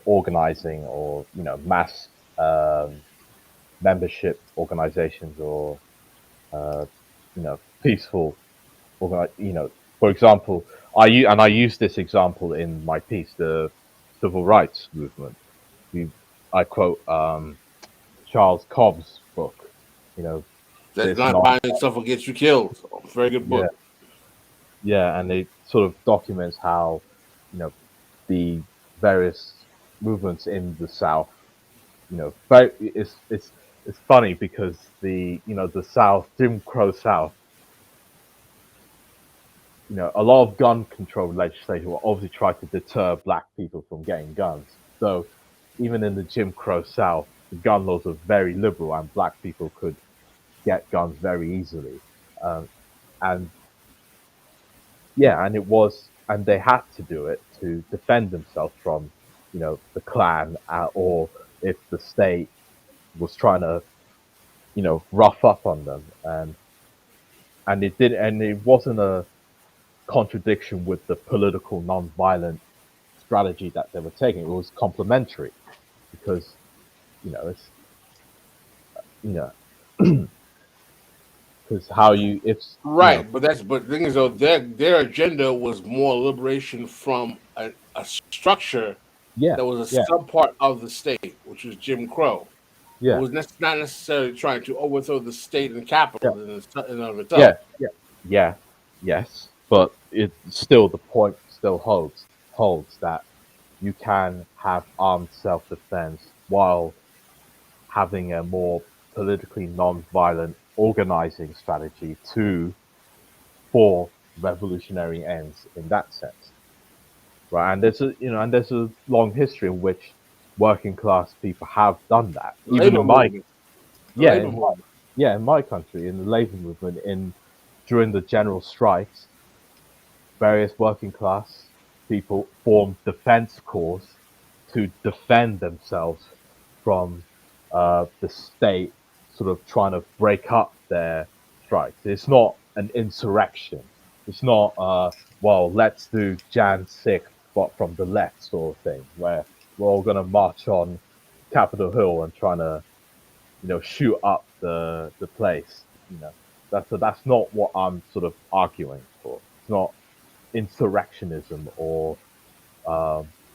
organizing, or mass um, membership organizations, or peaceful for example, I use this example in my piece, the civil rights movement. we I quote Charles Cobb's book, you know That this not non buying stuff will get you killed. Very good yeah, book. yeah, and it sort of documents how you know the various movements in the South. Very, it's funny because the South, Jim Crow South, a lot of gun control legislation will obviously try to deter black people from getting guns. So even in the Jim Crow South, the gun laws are very liberal, and black people could get guns very easily. Um, and yeah, and they had to do it to defend themselves from, the Klan, or if the state was trying to, rough up on them, and it wasn't a contradiction with the political non-violent strategy that they were taking. It was complementary because it's you know because how you it's Right, but the thing is though, their agenda was more liberation from a structure yeah, that was a yeah, subpart of the state, which was Jim Crow. It yeah, was not necessarily trying to overthrow the state and yeah, capital in and of yeah, itself. yeah, yeah, yes, but it still, the point still holds that you can have armed self-defense while having a more politically non-violent organizing strategy for revolutionary ends in that sense, right? And there's a long history in which working class people have done that. Even Labor in my movement, the yeah, labor movement. in my country, in the labor movement, in during the general strikes, various working class people formed defense corps to defend themselves from the state sort of trying to break up their strikes. It's not an insurrection, It's not well, let's do Jan 6th, but from the left sort of thing, where we're all gonna march on Capitol Hill and trying to, shoot up the place. That's not what I'm sort of arguing for. It's not insurrectionism or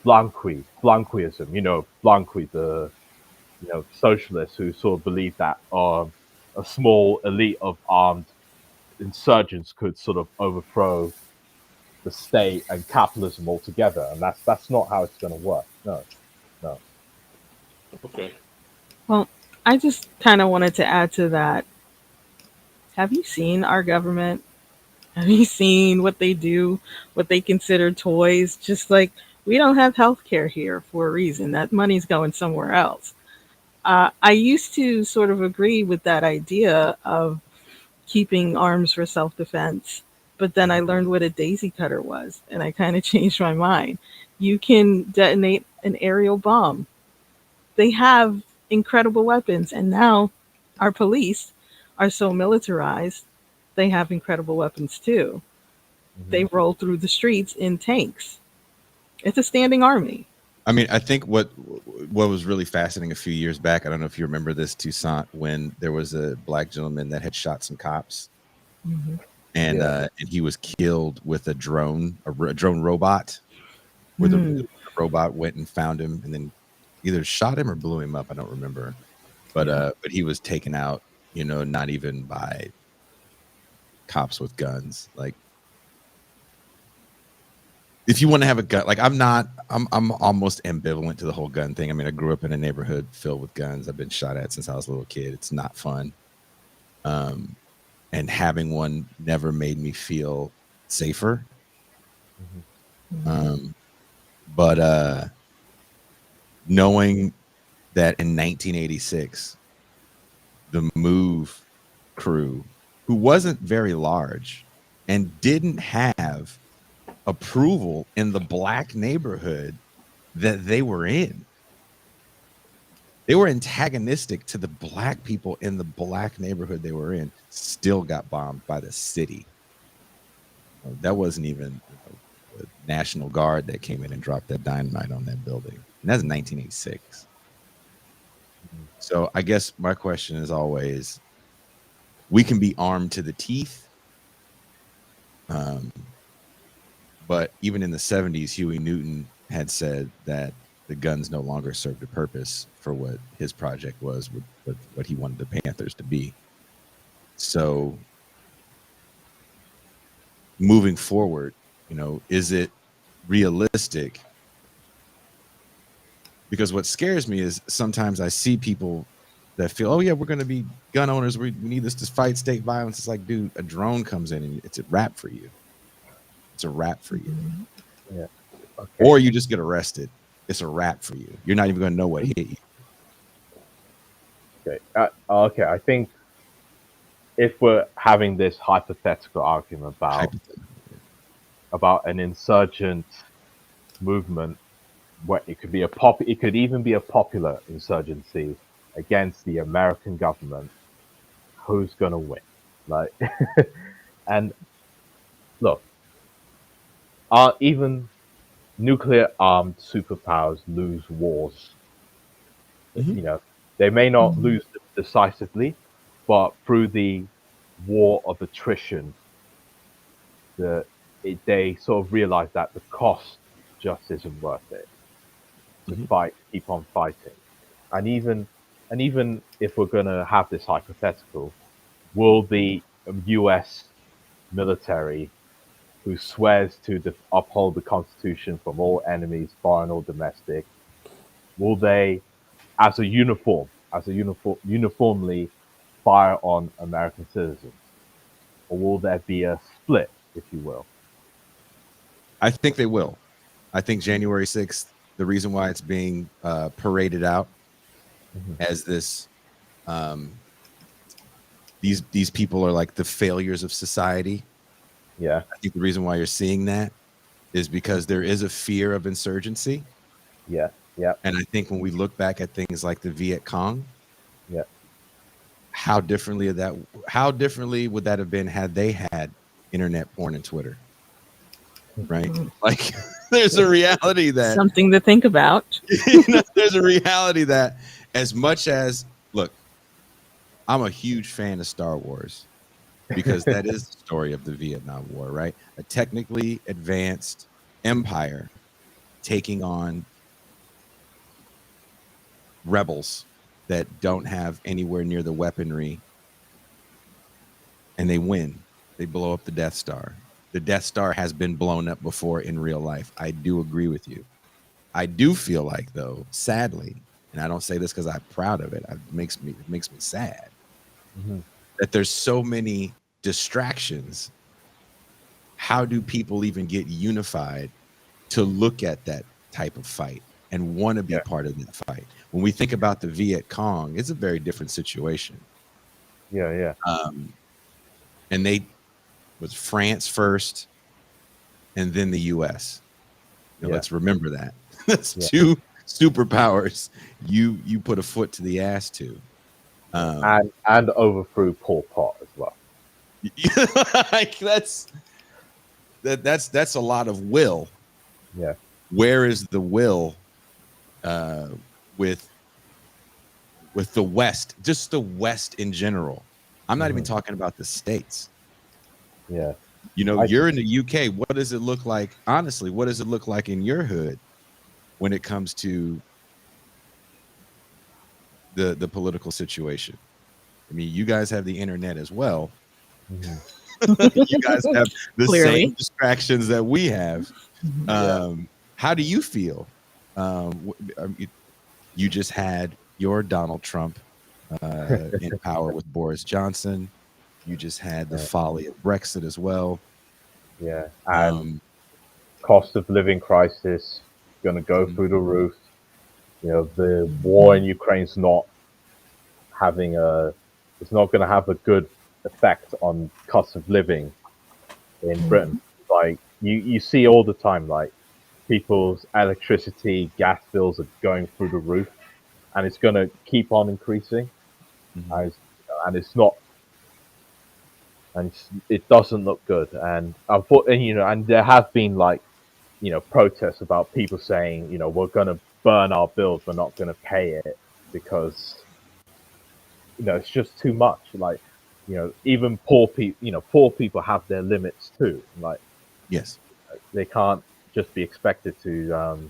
Blanquism. Blanqui, the socialists who sort of believe that a small elite of armed insurgents could sort of overthrow the state and capitalism altogether, and that's not how it's going to work. No, no. Okay. Well, I just kind of wanted to add to that. Have you seen our government? Have you seen what they do, what they consider toys? Just like we don't have health care here for a reason. That money's going somewhere else. I used to sort of agree with that idea of keeping arms for self defense, but then I learned what a daisy cutter was, and I kind of changed my mind. You can detonate an aerial bomb. They have incredible weapons, and now our police are so militarized, they have incredible weapons too. Hmm. They roll through the streets in tanks. It's a standing army. I mean, I think what was really fascinating a few years back, I don't know if you remember this, Toussaint, when there was a black gentleman that had shot some cops, Hmm. and and he was killed with a drone robot, where the robot went and found him and then either shot him or blew him up. I don't remember, but he was taken out, not even by cops with guns. Like, if you want to have a gun, like I'm almost ambivalent to the whole gun thing. I mean, I grew up in a neighborhood filled with guns. I've been shot at since I was a little kid. It's not fun. And having one never made me feel safer. But knowing that in 1986, the Move crew, who wasn't very large and didn't have approval in the black neighborhood that they were in. They were antagonistic to the black people in the black neighborhood they were in, still got bombed by the city. That wasn't even the National Guard that came in and dropped that dynamite on that building. And that's 1986. So I guess my question is always, we can be armed to the teeth. But even in the 70s, Huey Newton had said that the guns no longer served a purpose for what his project was, what he wanted the Panthers to be. So moving forward, is it realistic? Because what scares me is sometimes I see people that feel, oh yeah, we're going to be gun owners. We need this to fight state violence. It's like, dude, a drone comes in and it's a wrap for you. It's a wrap for you. Yeah. Okay. Or you just get arrested. It's a wrap for you. You're not even going to know what hit you. Okay. Okay. I think if we're having this hypothetical argument about an insurgent movement, where it could even be a popular insurgency against the American government, who's going to win? Like, and look, even nuclear-armed superpowers lose wars. They may not lose decisively, but through the war of attrition, they sort of realize that the cost just isn't worth it to keep on fighting. And even if we're going to have this hypothetical, will the U.S. military, who swears to uphold the Constitution from all enemies, foreign or domestic, will they, uniformly fire on American citizens, or will there be a split, if you will? I think they will. I think January 6th, the reason why it's being paraded out as this, these people are like the failures of society. Yeah. I think the reason why you're seeing that is because there is a fear of insurgency. Yeah. Yeah. And I think when we look back at things like the Viet Cong, yeah, how differently would that have been had they had internet porn and Twitter, right? Like, there's a reality that Something to think about. there's a reality that as much as, look, I'm a huge fan of Star Wars because that is the story of the Vietnam War, right? A technically advanced empire taking on rebels that don't have anywhere near the weaponry, and they win. They blow up the Death Star. The Death Star has been blown up before in real life. I do agree with you. I do feel like, though, sadly, and I don't say this because I'm proud of it, it makes me sad that there's so many distractions. How do people even get unified to look at that type of fight and want to be part of that fight? When we think about the Viet Cong, it's a very different situation. Yeah. And they was France first, and then the U.S. Let's remember that. That's two superpowers you put a foot to the ass to. And overthrew Pol Pot as well. Like, that's a lot of will. Yeah. Where is the will with the West, just the West in general? I'm not even talking about the States. Yeah. You're in the UK. What does it look like? Honestly, what does it look like in your hood when it comes to the political situation? I mean, you guys have the internet as well. You guys have the same distractions that we have. How do you feel? You just had your Donald Trump in power with Boris Johnson. You just had the folly of Brexit as well. Yeah. And cost of living crisis going to go through the roof. The war in Ukraine's not having it's not going to have a good effect on cost of living in Britain. Like you see all the time, like people's electricity, gas bills are going through the roof, and it's going to keep on increasing. And it's not, and it doesn't look good. And and there have been protests about people saying, we're going to burn our bills, we're not going to pay it because it's just too much. Like, even poor people have their limits too. Like, yes, they can't just be expected to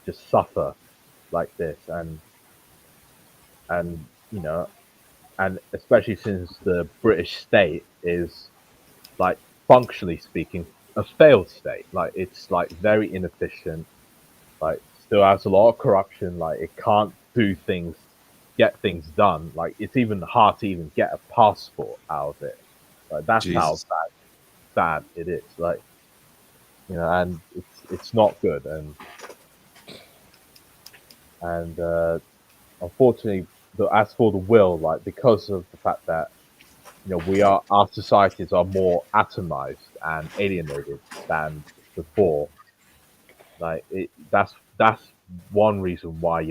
just suffer like this. And especially since the British state is, like, functionally speaking, a failed state. Like, it's like very inefficient, like still has a lot of corruption, like it can't get things done. Like, it's even hard to even get a passport out of it. Like, that's how bad it is. Like, and it's not good. And unfortunately, as for the will, like, because of the fact that our societies are more atomized and alienated than before. Like, that's one reason why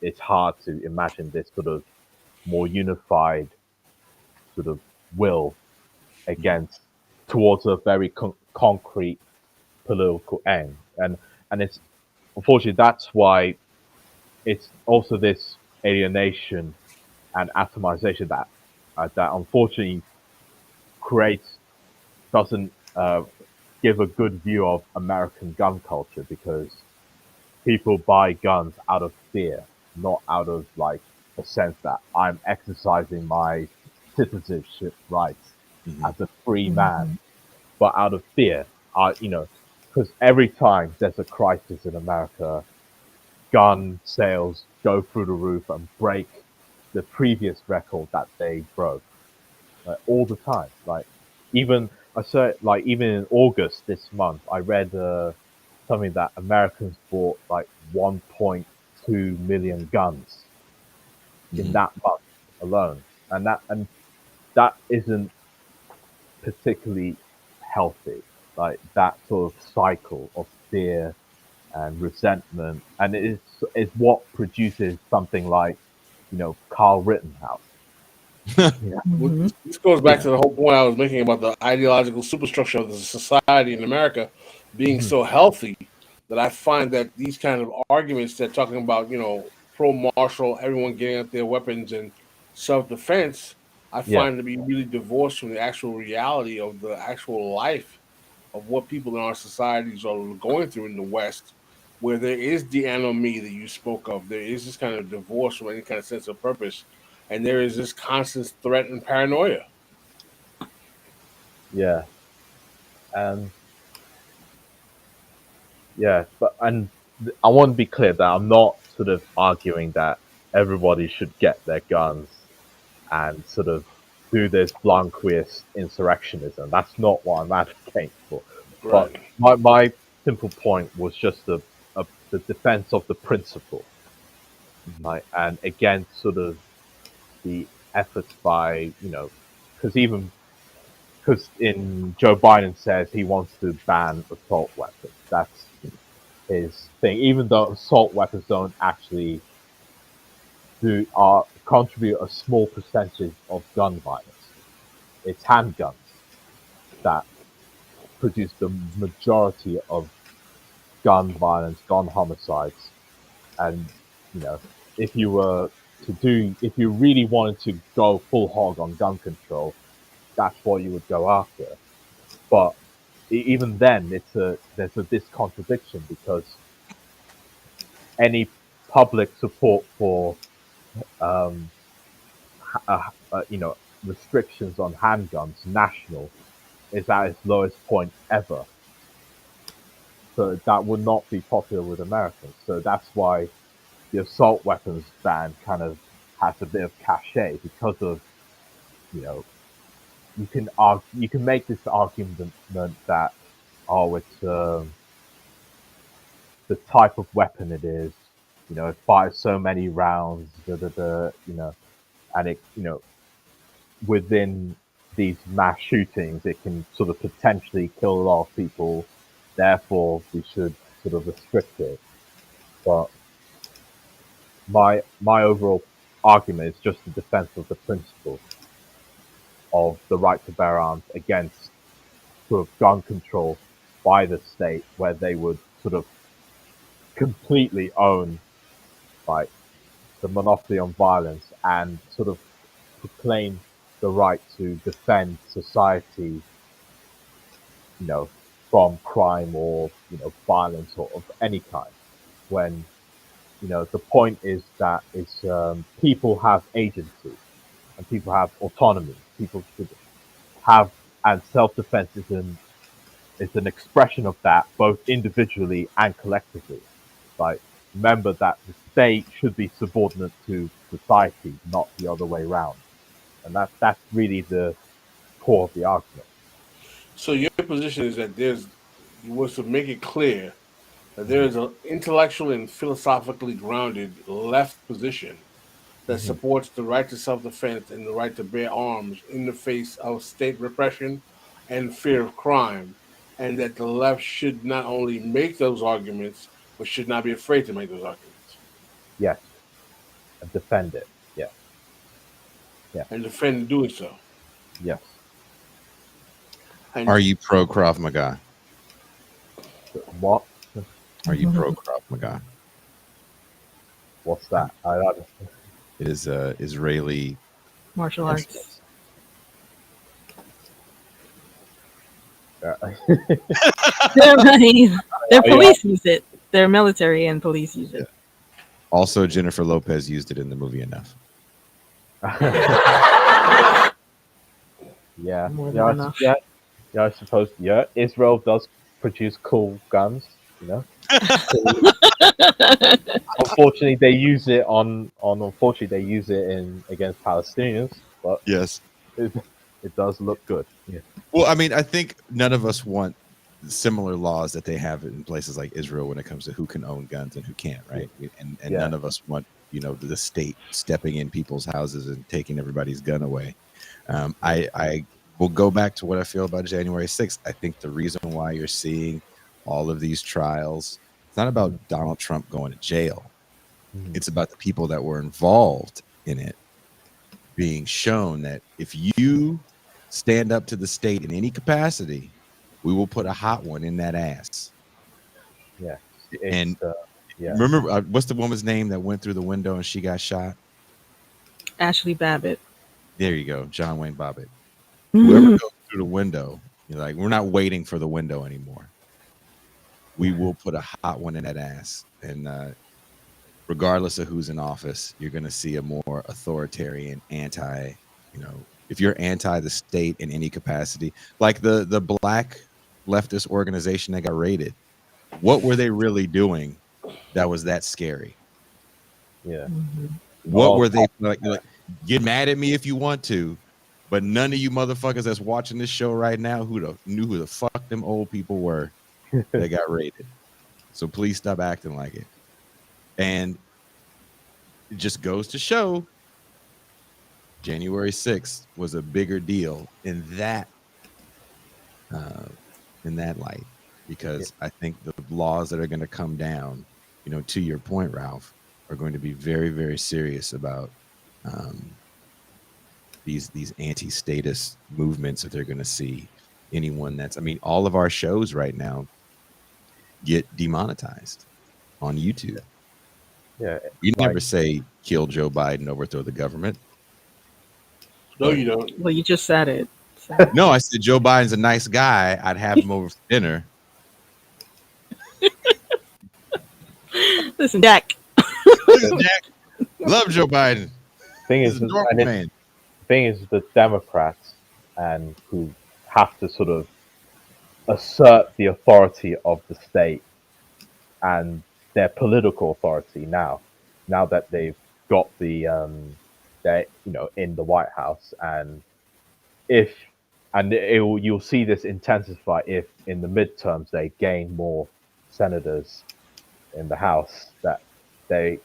it's hard to imagine this sort of more unified sort of will towards a very concrete political end. And it's unfortunately, that's why it's also this alienation and atomization that unfortunately doesn't give a good view of American gun culture, because people buy guns out of fear, not out of, like, a sense that I'm exercising my citizenship rights as a free man, but out of fear. Because every time there's a crisis in America, gun sales go through the roof and break the previous record that they broke, all the time. Like, even in August this month, I read something that Americans bought like 1.2 million guns in that month alone, and that isn't particularly healthy. Like, that sort of cycle of fear and resentment, and it is what produces something like Carl Rittenhouse. Mhm. This goes back to the whole point I was making about the ideological superstructure of the society in America being Mhm. so healthy that I find that these kind of arguments that talking about, pro-martial, everyone getting out their weapons and self-defense, I Yeah, find to be really divorced from the actual reality of the actual life of what people in our societies are going through in the West, where there is the anomie that you spoke of. There is this kind of divorce from any kind of sense of purpose, and there is this constant threat and paranoia. yeah, and yeah, I want to be clear that I'm not sort of arguing that everybody should get their guns and sort of do this blanquist insurrectionism. That's not what I'm advocating for. But Right. my simple point was just the defense of the principle, like, and against sort of the efforts by, because in Joe Biden says he wants to ban assault weapons. That's his thing. Even though assault weapons don't actually contribute a small percentage of gun violence, it's handguns that produce the majority of gun violence, gun homicides, and you know, if you were if you really wanted to go full hog on gun control, that's what you would go after. But even then, there's this contradiction because any public support for um, restrictions on handguns national is at its lowest point ever. So that would not be popular with Americans. So that's why the assault weapons ban kind of has a bit of cachet because of, you know, you can make this argument that, oh, it's the type of weapon it is, it fires so many rounds, and it, within these mass shootings, it can sort of potentially kill a lot of people. Therefore, we should sort of restrict it. But my overall argument is just the defense of the principle of the right to bear arms against sort of gun control by the state, where they would sort of completely own like the monopoly on violence and sort of proclaim the right to defend society, you know, from crime or violence or of any kind. When the point is that it's people have agency and people have autonomy. People should have, and self-defense is an expression of that, both individually and collectively. Like, remember that the state should be subordinate to society, not the other way around, and that's really the core of the argument. So your position is that you was to make it clear that there Hmm. is an intellectually and philosophically grounded left position that Hmm. supports the right to self-defense and the right to bear arms in the face of state repression and fear of crime, and that the left should not only make those arguments but should not be afraid to make those arguments Yes, and defend it. Yes, yes, and defend doing so. yes. Are And you pro Krav Maga? What? Are you pro Krav Maga? What's that? I don't. It is a Israeli Martial martial arts. arts. Their police use it. Their military and police use it. Also, Jennifer Lopez used it in the movie Enough. Yeah, More than yeah, enough. yeah, yeah. I suppose. Yeah, Israel does produce cool guns. Unfortunately, they use it Unfortunately, they use it in against Palestinians, but Yes. it, it does look good. Yeah. Well, I mean, I think none of us want similar laws that they have in places like Israel when it comes to who can own guns and who can't, right? And Yeah. none of us want, the state stepping in people's houses and taking everybody's gun away. I will go back to what I feel about January 6th. I think the reason why you're seeing all of these trials, it's not about Donald Trump going to jail. Mhm. It's about the people that were involved in it being shown that if you stand up to the state in any capacity, we will put a hot one in that ass. Yeah. And Yeah. remember, what's the woman's name that went through the window and she got shot? Ashley Babbitt. There you go, John Wayne Bobbitt. Whoever goes through the window, you're like, we're not waiting for the window anymore. We will put a hot one in that ass. And regardless of who's in office, you're going to see a more authoritarian, if you're anti the state in any capacity, like the black leftist organization that got raided, what were they really doing that was that scary? Yeah. What were they like? Get mad at me if you want to, but none of you motherfuckers that's watching this show right now knew who the fuck them old people were that got raided. So please stop acting like it. And it just goes to show January 6th was a bigger deal in that light, because I think the laws that are going to come down, to your point, Ralph, are going to be very, very serious about these anti-statist movements that they're going to see. Anyone all of our shows right now get demonetized on YouTube. Yeah. You never say kill Joe Biden, overthrow the government. No, you don't. Well, you just said it. So. No, I said Joe Biden's a nice guy. I'd have him over for dinner. Listen, Jack. Love Joe Biden. Thing is, the Democrats and who have to sort of assert the authority of the state and their political authority now that they've got they're in the White House, and you'll see this intensify if in the midterms they gain more senators in the House, that they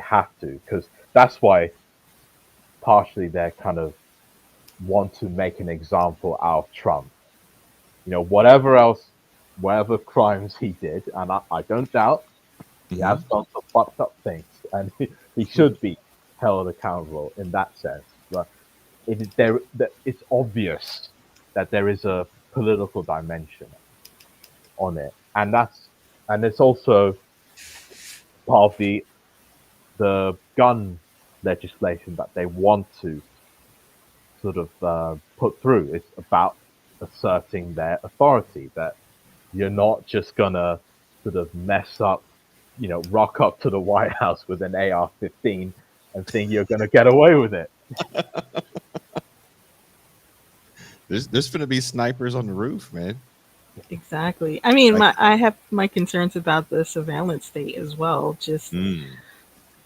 have to, because that's why partially they kind of want to make an example out of Trump. Whatever crimes he did, and I don't doubt he has done some fucked up things, and he should be held accountable in that sense. But it's obvious that there is a political dimension on it, and it's also part of the gun legislation that they want to sort of put through. It's about asserting their authority, that you're not just gonna sort of mess up, rock up to the White House with an AR-15 and think you're gonna get away with it. There's gonna be snipers on the roof, man. Exactly. I mean, I have my concerns about the surveillance state as well. Just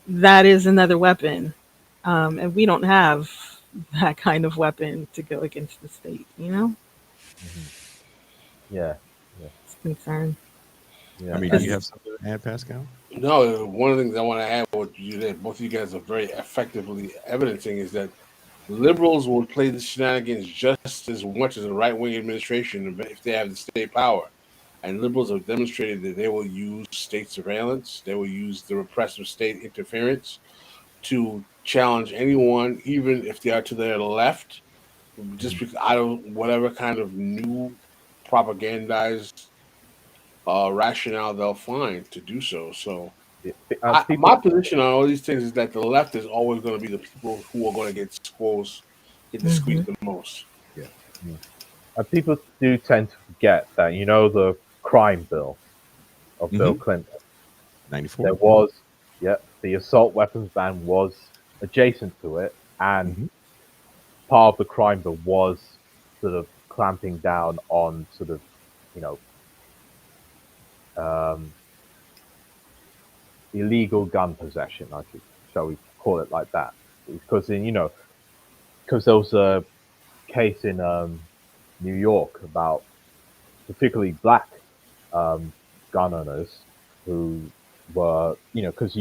that is another weapon, and we don't have that kind of weapon to go against the state. Yeah. It's a concern. Yeah. I mean, do you have something to add, Pascal? No, one of the things I want to add, what you did, both of you guys are very effectively evidencing, is that liberals will play the shenanigans just as much as a right-wing administration if they have the state power. And liberals have demonstrated that they will use state surveillance, they will use the repressive state interference to challenge anyone, even if they are to their left, just because out of whatever kind of new propagandized rationale they'll find to do so. So my position on all these things is that the left is always going to be the people who are going to get squeezed the most. Yeah. And people do tend to forget that, the crime bill of Bill Clinton, 94. there was, the assault weapons ban was adjacent to it, and part of the crime bill was sort of clamping down on sort of, illegal gun possession, shall we call it like that? Because because there was a case in New York about particularly black gun owners who were, because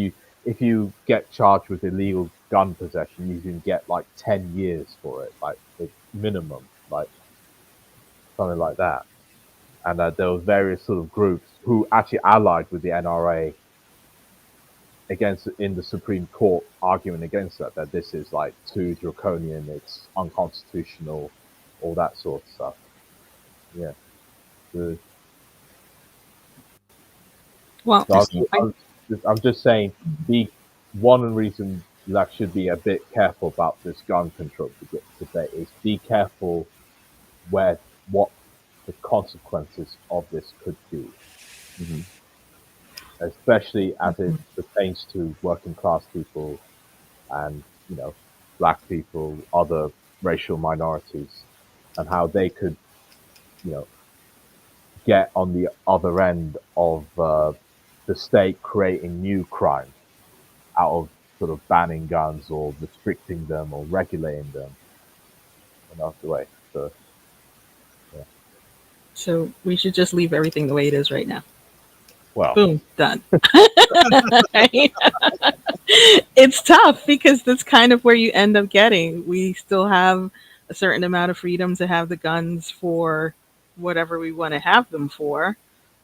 if you get charged with illegal gun possession, you can get like 10 years for it, like the minimum, like something like that. And there were various sort of groups who actually allied with the NRA against in the Supreme Court arguing against that this is like too draconian, it's unconstitutional, all that sort of stuff. Yeah. Well, So I'm just saying, one reason that should be a bit careful about this gun control debate is be careful what the consequences of this could be, especially as it pertains to working class people and black people, other racial minorities, and how they could get on the other end of the state creating new crime out of sort of banning guns or restricting them or regulating them in other way. So, yeah. So we should just leave everything the way it is right now. Well, boom, done. It's tough because that's kind of where you end up getting. We still have a certain amount of freedom to have the guns for whatever we want to have them for.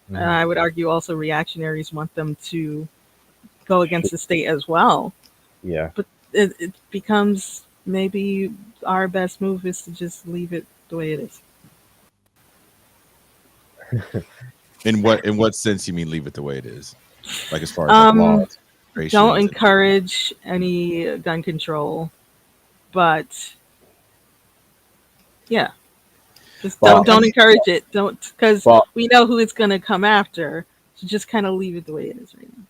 And I would argue also reactionaries want them to go against the state as well. Yeah. But it becomes maybe our best move is to just leave it the way it is. In what sense you mean leave it the way it is? Like as far as laws, don't encourage any gun control, but yeah, just don't encourage it. Don't, because we know who it's going to come after. So just kind of leave it the way it is right now.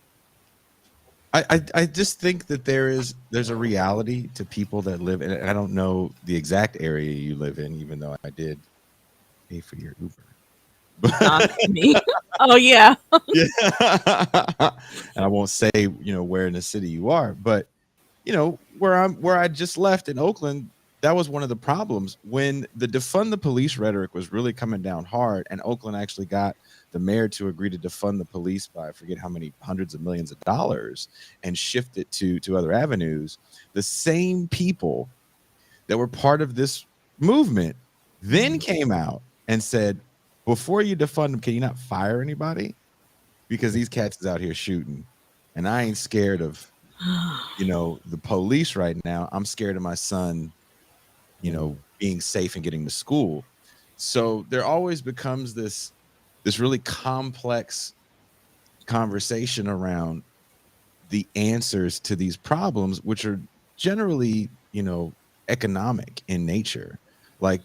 I just think that there's a reality to people that live in. I don't know the exact area you live in, even though I did pay for your Uber. Not me. Oh yeah. Yeah. And I won't say where in the city you are, but where I just left in Oakland, that was one of the problems when the defund the police rhetoric was really coming down hard, and Oakland actually got the mayor to agree to defund the police by I forget how many hundreds of millions of dollars and shift it to other avenues. The same people that were part of this movement then came out and said, before you defund them, can you not fire anybody? Because these cats is out here shooting. And I ain't scared of, the police right now. I'm scared of my son, being safe and getting to school. So there always becomes this really complex conversation around the answers to these problems, which are generally, economic in nature. Like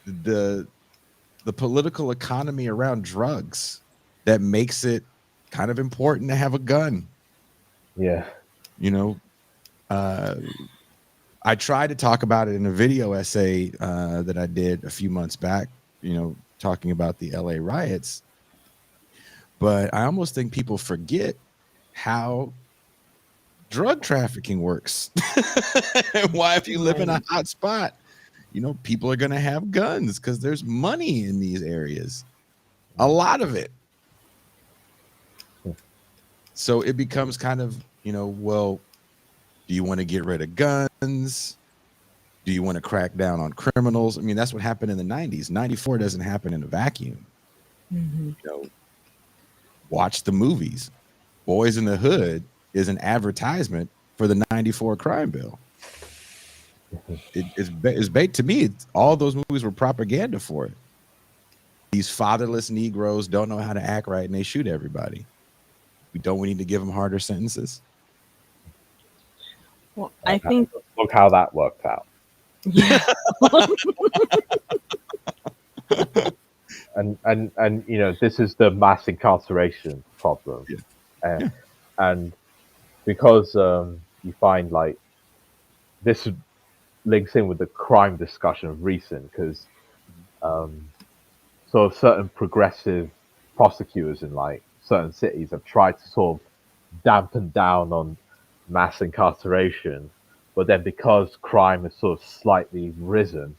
the political economy around drugs that makes it kind of important to have a gun. Yeah. I tried to talk about it in a video essay that I did a few months back, talking about the LA riots. But I almost think people forget how drug trafficking works. And why, if you live in a hot spot, people are going to have guns because there's money in these areas. A lot of it. So it becomes kind of, well, do you want to get rid of guns? Do you want to crack down on criminals? I mean, that's what happened in the 90s. 94 doesn't happen in a vacuum. Watch the movies. Boys in the Hood is an advertisement for the 94 crime bill. It's bait to me. All those movies were propaganda for it. These fatherless Negroes don't know how to act right, and they shoot everybody. We need to give them harder sentences. Well, I think look how that worked out. Yeah. and this is the mass incarceration problem. Yeah. And because you find like this links in with the crime discussion of recent, because sort of certain progressive prosecutors in like certain cities have tried to sort of dampen down on mass incarceration, but then because crime has sort of slightly risen,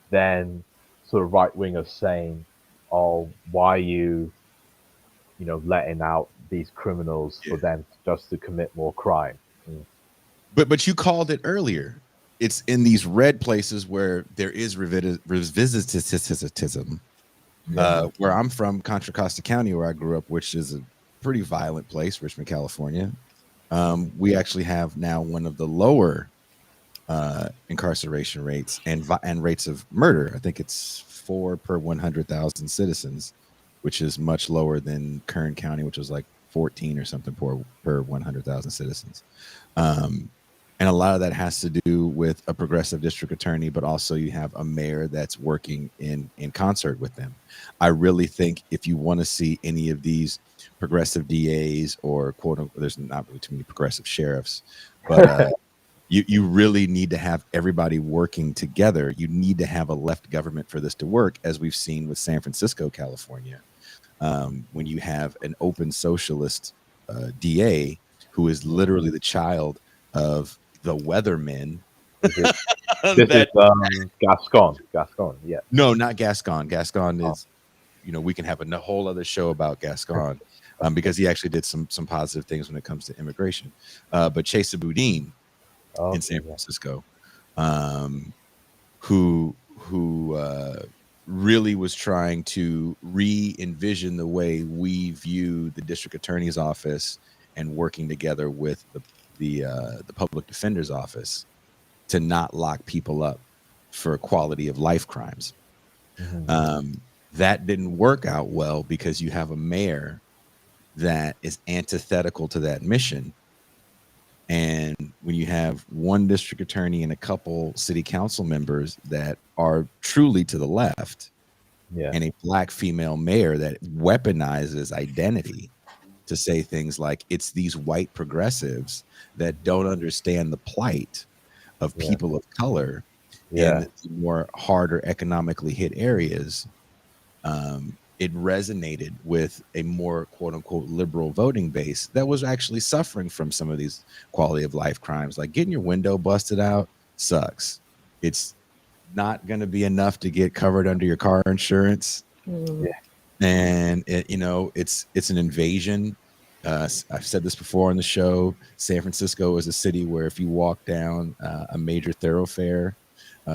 then sort of right wingers saying, "Oh, why are you, letting out these criminals for them just to commit more crime?" But you called it earlier. It's in these red places where there is revisitism. Where I'm from, Contra Costa County, where I grew up, which is a pretty violent place, Richmond, California. We actually have now one of the lower incarceration rates and rates of murder. I think it's 4 per 100,000 citizens, which is much lower than Kern County, which was like 14 or something per 100,000 citizens. And a lot of that has to do with a progressive district attorney, but also you have a mayor that's working in concert with them. I really think if you want to see any of these progressive DAs or quote unquote, there's not really too many progressive sheriffs, but you really need to have everybody working together. You need to have a left government for this to work, as we've seen with San Francisco, California, when you have an open socialist DA who is literally the child of the weathermen. This is Gascon, yeah. No, not Gascon. Gascon is, we can have a whole other show about Gascon because he actually did some positive things when it comes to immigration. But Chesa Boudin in San Francisco, who really was trying to re-envision the way we view the district attorney's office and working together with the public defender's office to not lock people up for quality of life crimes. That didn't work out well because you have a mayor that is antithetical to that mission. And when you have one district attorney and a couple city council members that are truly to the left, and a black female mayor that weaponizes identity to say things like it's these white progressives that don't understand the plight of people of color in the more harder economically hit areas, it resonated with a more quote unquote liberal voting base that was actually suffering from some of these quality of life crimes. Like getting your window busted out sucks. It's not going to be enough to get covered under your car insurance. And it's an invasion. I've said this before on the show. San Francisco is a city where if you walk down a major thoroughfare,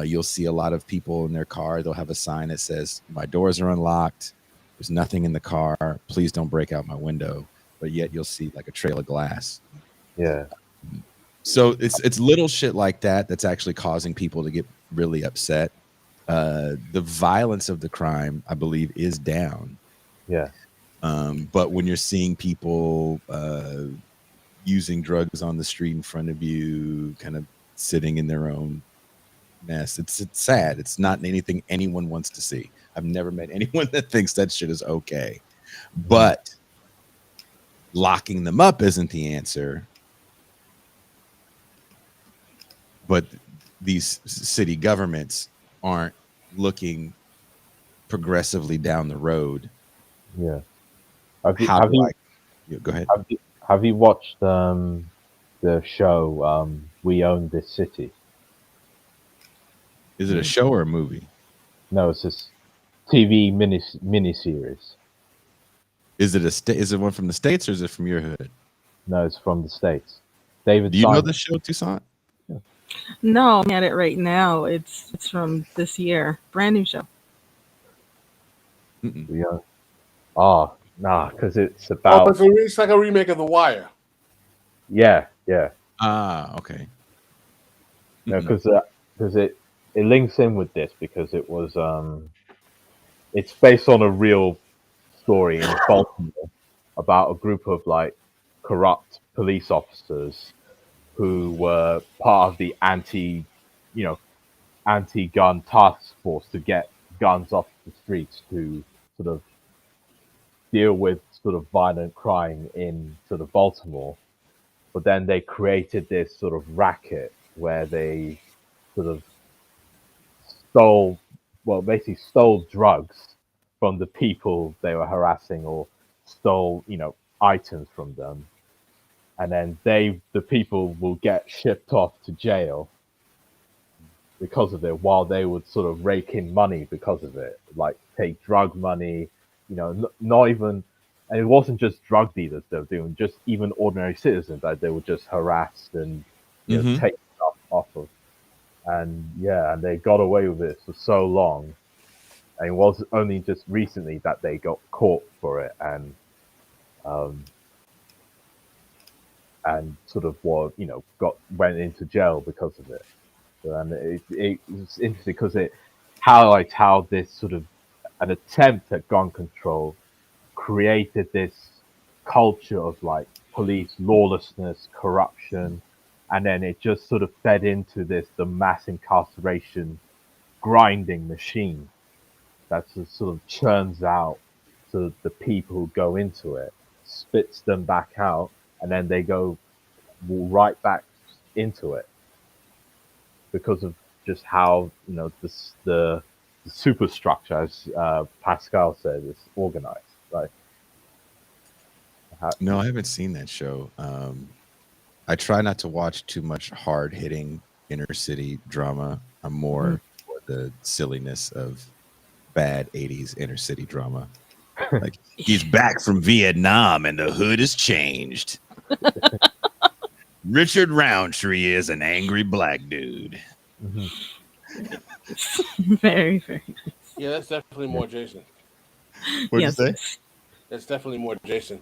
you'll see a lot of people in their car. They'll have a sign that says, "My doors are unlocked. There's nothing in the car. Please don't break out my window." But yet you'll see like a trail of glass. So it's little shit like that that's actually causing people to get really upset. The violence of the crime, I believe, is down. But when you're seeing people using drugs on the street in front of you, kind of sitting in their own mess, it's sad. It's not anything anyone wants to see. I've never met anyone that thinks that shit is okay. But locking them up isn't the answer. But these city governments aren't looking progressively down the road. Go ahead. Have you watched the show We Own This City? Is it a show or a movie? No, it's this TV miniseries. Is it one from the States or is it from your hood? No, it's from the States. David, do you know the show, Toussaint? No, I'm at it right now. It's from this year, brand new show. Because it's about. It's like a remake of The Wire. Yeah. Okay. No, because it links in with this because it was it's based on a real story in Baltimore about a group of like corrupt police officers who were part of the anti-gun task force to get guns off the streets to sort of deal with sort of violent crime in sort of Baltimore. But then they created this sort of racket where they sort of stole drugs from the people they were harassing or stole, items from them. And then the people will get shipped off to jail because of it, while they would sort of rake in money because of it, like take drug money, not even, and it wasn't just drug dealers they were doing, just even ordinary citizens that they were just harassed and take stuff off of. And and they got away with it for so long. And it was only just recently that they got caught for it. And and sort of went into jail because of it. And it's interesting because it highlights how this sort of an attempt at gun control created this culture of like police lawlessness, corruption, and then it just sort of fed into the mass incarceration grinding machine that sort of churns out sort of the people who go into it, spits them back out, and then they go right back into it because of just how the superstructure, as Pascal said, is organized. Like, No, I haven't seen that show. I try not to watch too much hard-hitting inner city drama. I'm more for the silliness of bad 80s inner city drama. Like, he's back from Vietnam and the hood has changed. Richard Roundtree is an angry black dude. Very, very nice. Yeah, that's definitely more Jason. What'd Yes, you say? yes. That's definitely more Jason.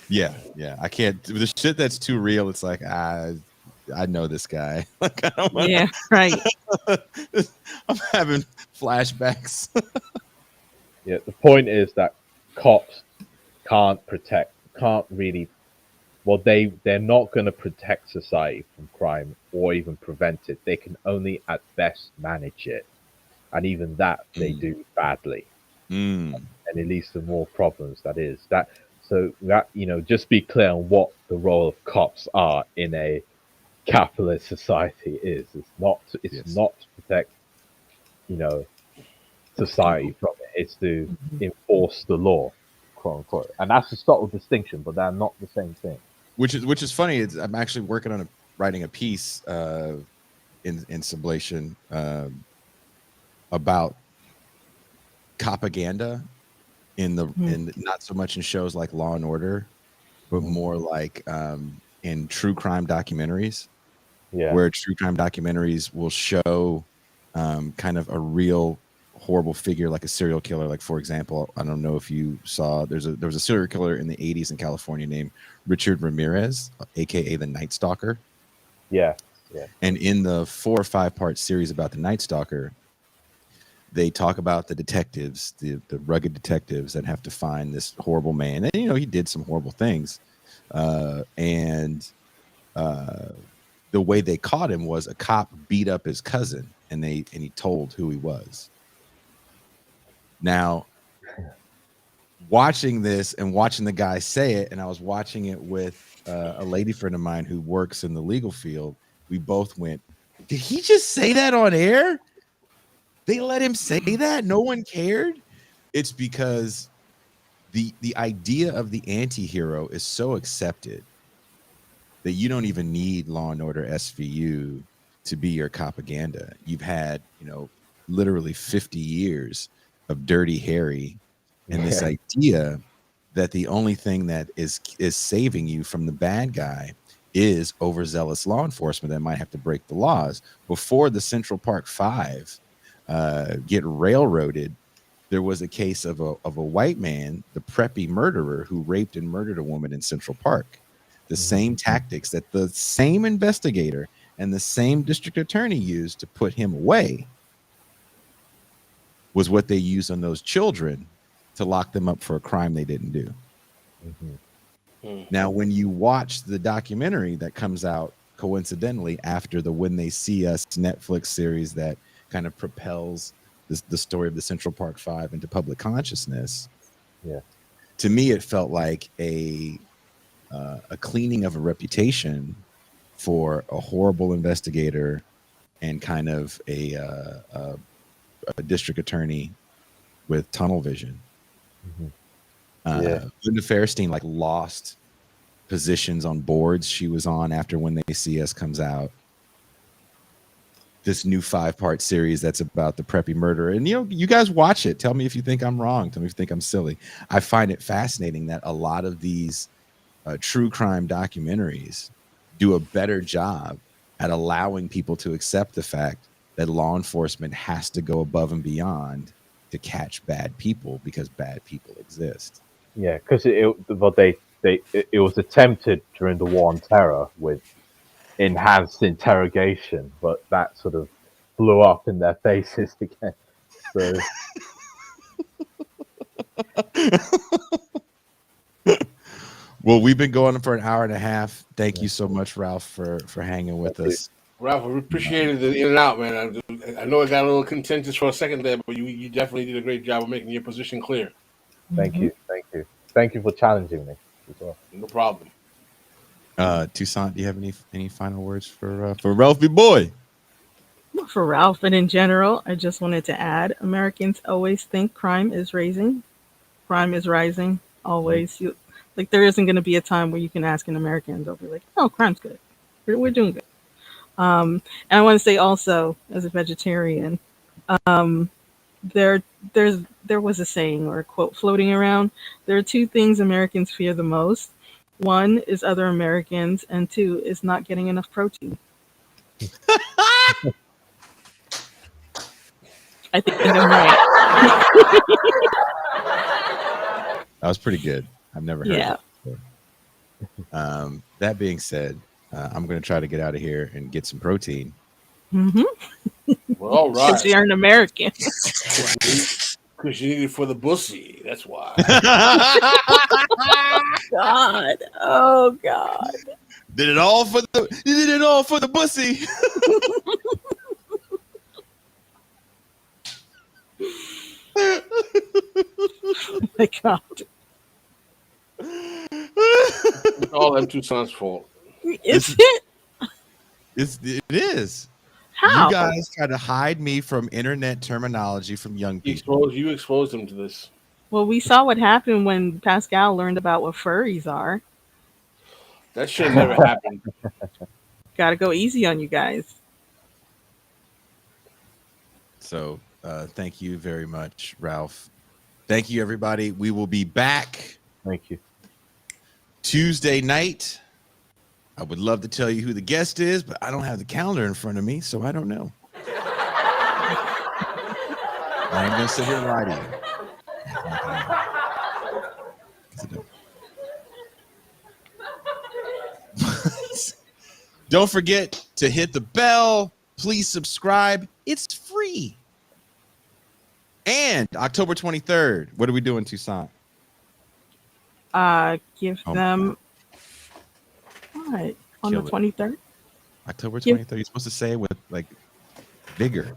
Yeah. I can't. The shit that's too real. It's like I know this guy. Like, I don't wanna, Yeah, right. I'm having flashbacks. yeah, the point is that cops can't really. Well, they're not going to protect society from crime or even prevent it. They can only at best manage it, and even that they do badly, and it leads to more problems. So just be clear on what the role of cops are in a capitalist society is. It's not to protect society from it. It's to enforce the law, quote unquote, and that's a subtle distinction, but they're not the same thing. Which is funny. I'm actually working on writing a piece in Sublation about propaganda in not so much in shows like Law and Order, but more like in true crime documentaries, where true crime documentaries will show kind of a real horrible figure, like a serial killer. Like, for example, I don't know if you saw, there was a serial killer in the 80s in California named Richard Ramirez, aka the Night Stalker. Yeah. And in the 4 or 5 part series about the Night Stalker, they talk about the detectives, the rugged detectives that have to find this horrible man. And he did some horrible things, and the way they caught him was a cop beat up his cousin, and he told who he was. Now, watching this and watching the guy say it, and I was watching it with a lady friend of mine who works in the legal field, we both went, did he just say that on air? They let him say that? No one cared? It's because the idea of the anti-hero is so accepted that you don't even need Law and Order SVU to be your propaganda. You've had, literally 50 years of Dirty Harry, and this idea that the only thing that is saving you from the bad guy is overzealous law enforcement that might have to break the laws. Before the Central Park 5 get railroaded, there was a case of a white man, the preppy murderer, who raped and murdered a woman in Central Park. The same tactics that the same investigator and the same district attorney used to put him away was what they used on those children to lock them up for a crime they didn't do. Now, when you watch the documentary that comes out coincidentally after the When They See Us Netflix series that kind of propels the story of the Central Park 5 into public consciousness, to me it felt like a cleaning of a reputation for a horrible investigator and kind of a district attorney with tunnel vision. Linda Fairstein lost positions on boards she was on after When They See Us comes out. This new 5-part series that's about the preppy murderer. And you guys watch it. Tell me if you think I'm wrong. Tell me if you think I'm silly. I find it fascinating that a lot of these true crime documentaries do a better job at allowing people to accept the fact that law enforcement has to go above and beyond to catch bad people because bad people exist. Yeah, because it was attempted during the War on Terror with enhanced interrogation, but that sort of blew up in their faces again. So Well, we've been going for an hour and a half. Thank you so much, Ralph, for hanging with us. Ralph, we appreciated the in and out, man. I know it got a little contentious for a second there, but you definitely did a great job of making your position clear. thank you for challenging me as well. No problem. Toussaint, do you have any final words for Ralphie boy? For Ralph, and in general, I just wanted to add: Americans always think crime is rising. Crime is rising always. Like there isn't going to be a time where you can ask an American, they'll be like, "Oh, crime's good. We're doing good." And I want to say also, as a vegetarian, there was a saying or a quote floating around. There are two things Americans fear the most. One is other Americans, and two is not getting enough protein. I think I'm right. That was pretty good. I've never heard Yeah. that before. That being said, I'm going to try to get out of here and get some protein. Mm-hmm. Well, all right. Because you're an American. Because you need it for the bussy. That's why. God. Oh, God. Did it all for the bussy. Oh, my God. It's all them Toussaint's fault. Is it? It is. How? You guys try to hide me from internet terminology from young people. You exposed them to this. Well, we saw what happened when Pascal learned about what furries are. That should have never happened. Gotta go easy on you guys. So thank you very much, Ralph. Thank you, everybody. We will be back. Thank you. Tuesday night. I would love to tell you who the guest is, but I don't have the calendar in front of me, so I don't know. I'm going to sit here and lie to you. Don't forget to hit the bell. Please subscribe. It's free. And October 23rd, what are we doing, Toussaint? Give them what on Kill the it. 23rd? October 23rd. You're supposed to say it with like vigor.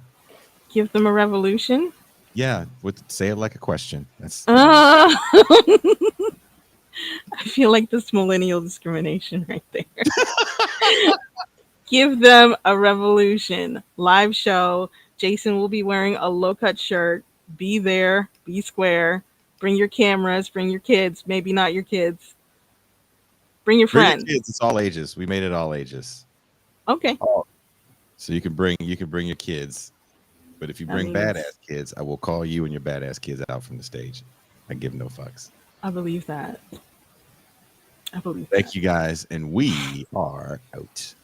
Give them a revolution. Yeah, say it like a question. That's I feel like this millennial discrimination right there. Give them a revolution. Live show. Jason will be wearing a low-cut shirt. Be there. Be square. Bring your cameras. Bring your kids. Maybe not your kids. Bring your friends. Bring your kids. It's all ages. We made it all ages. Okay. So you can bring your kids. But if you bring badass kids, I will call you and your badass kids out from the stage. I give no fucks. I believe that. Thank you guys, and we are out.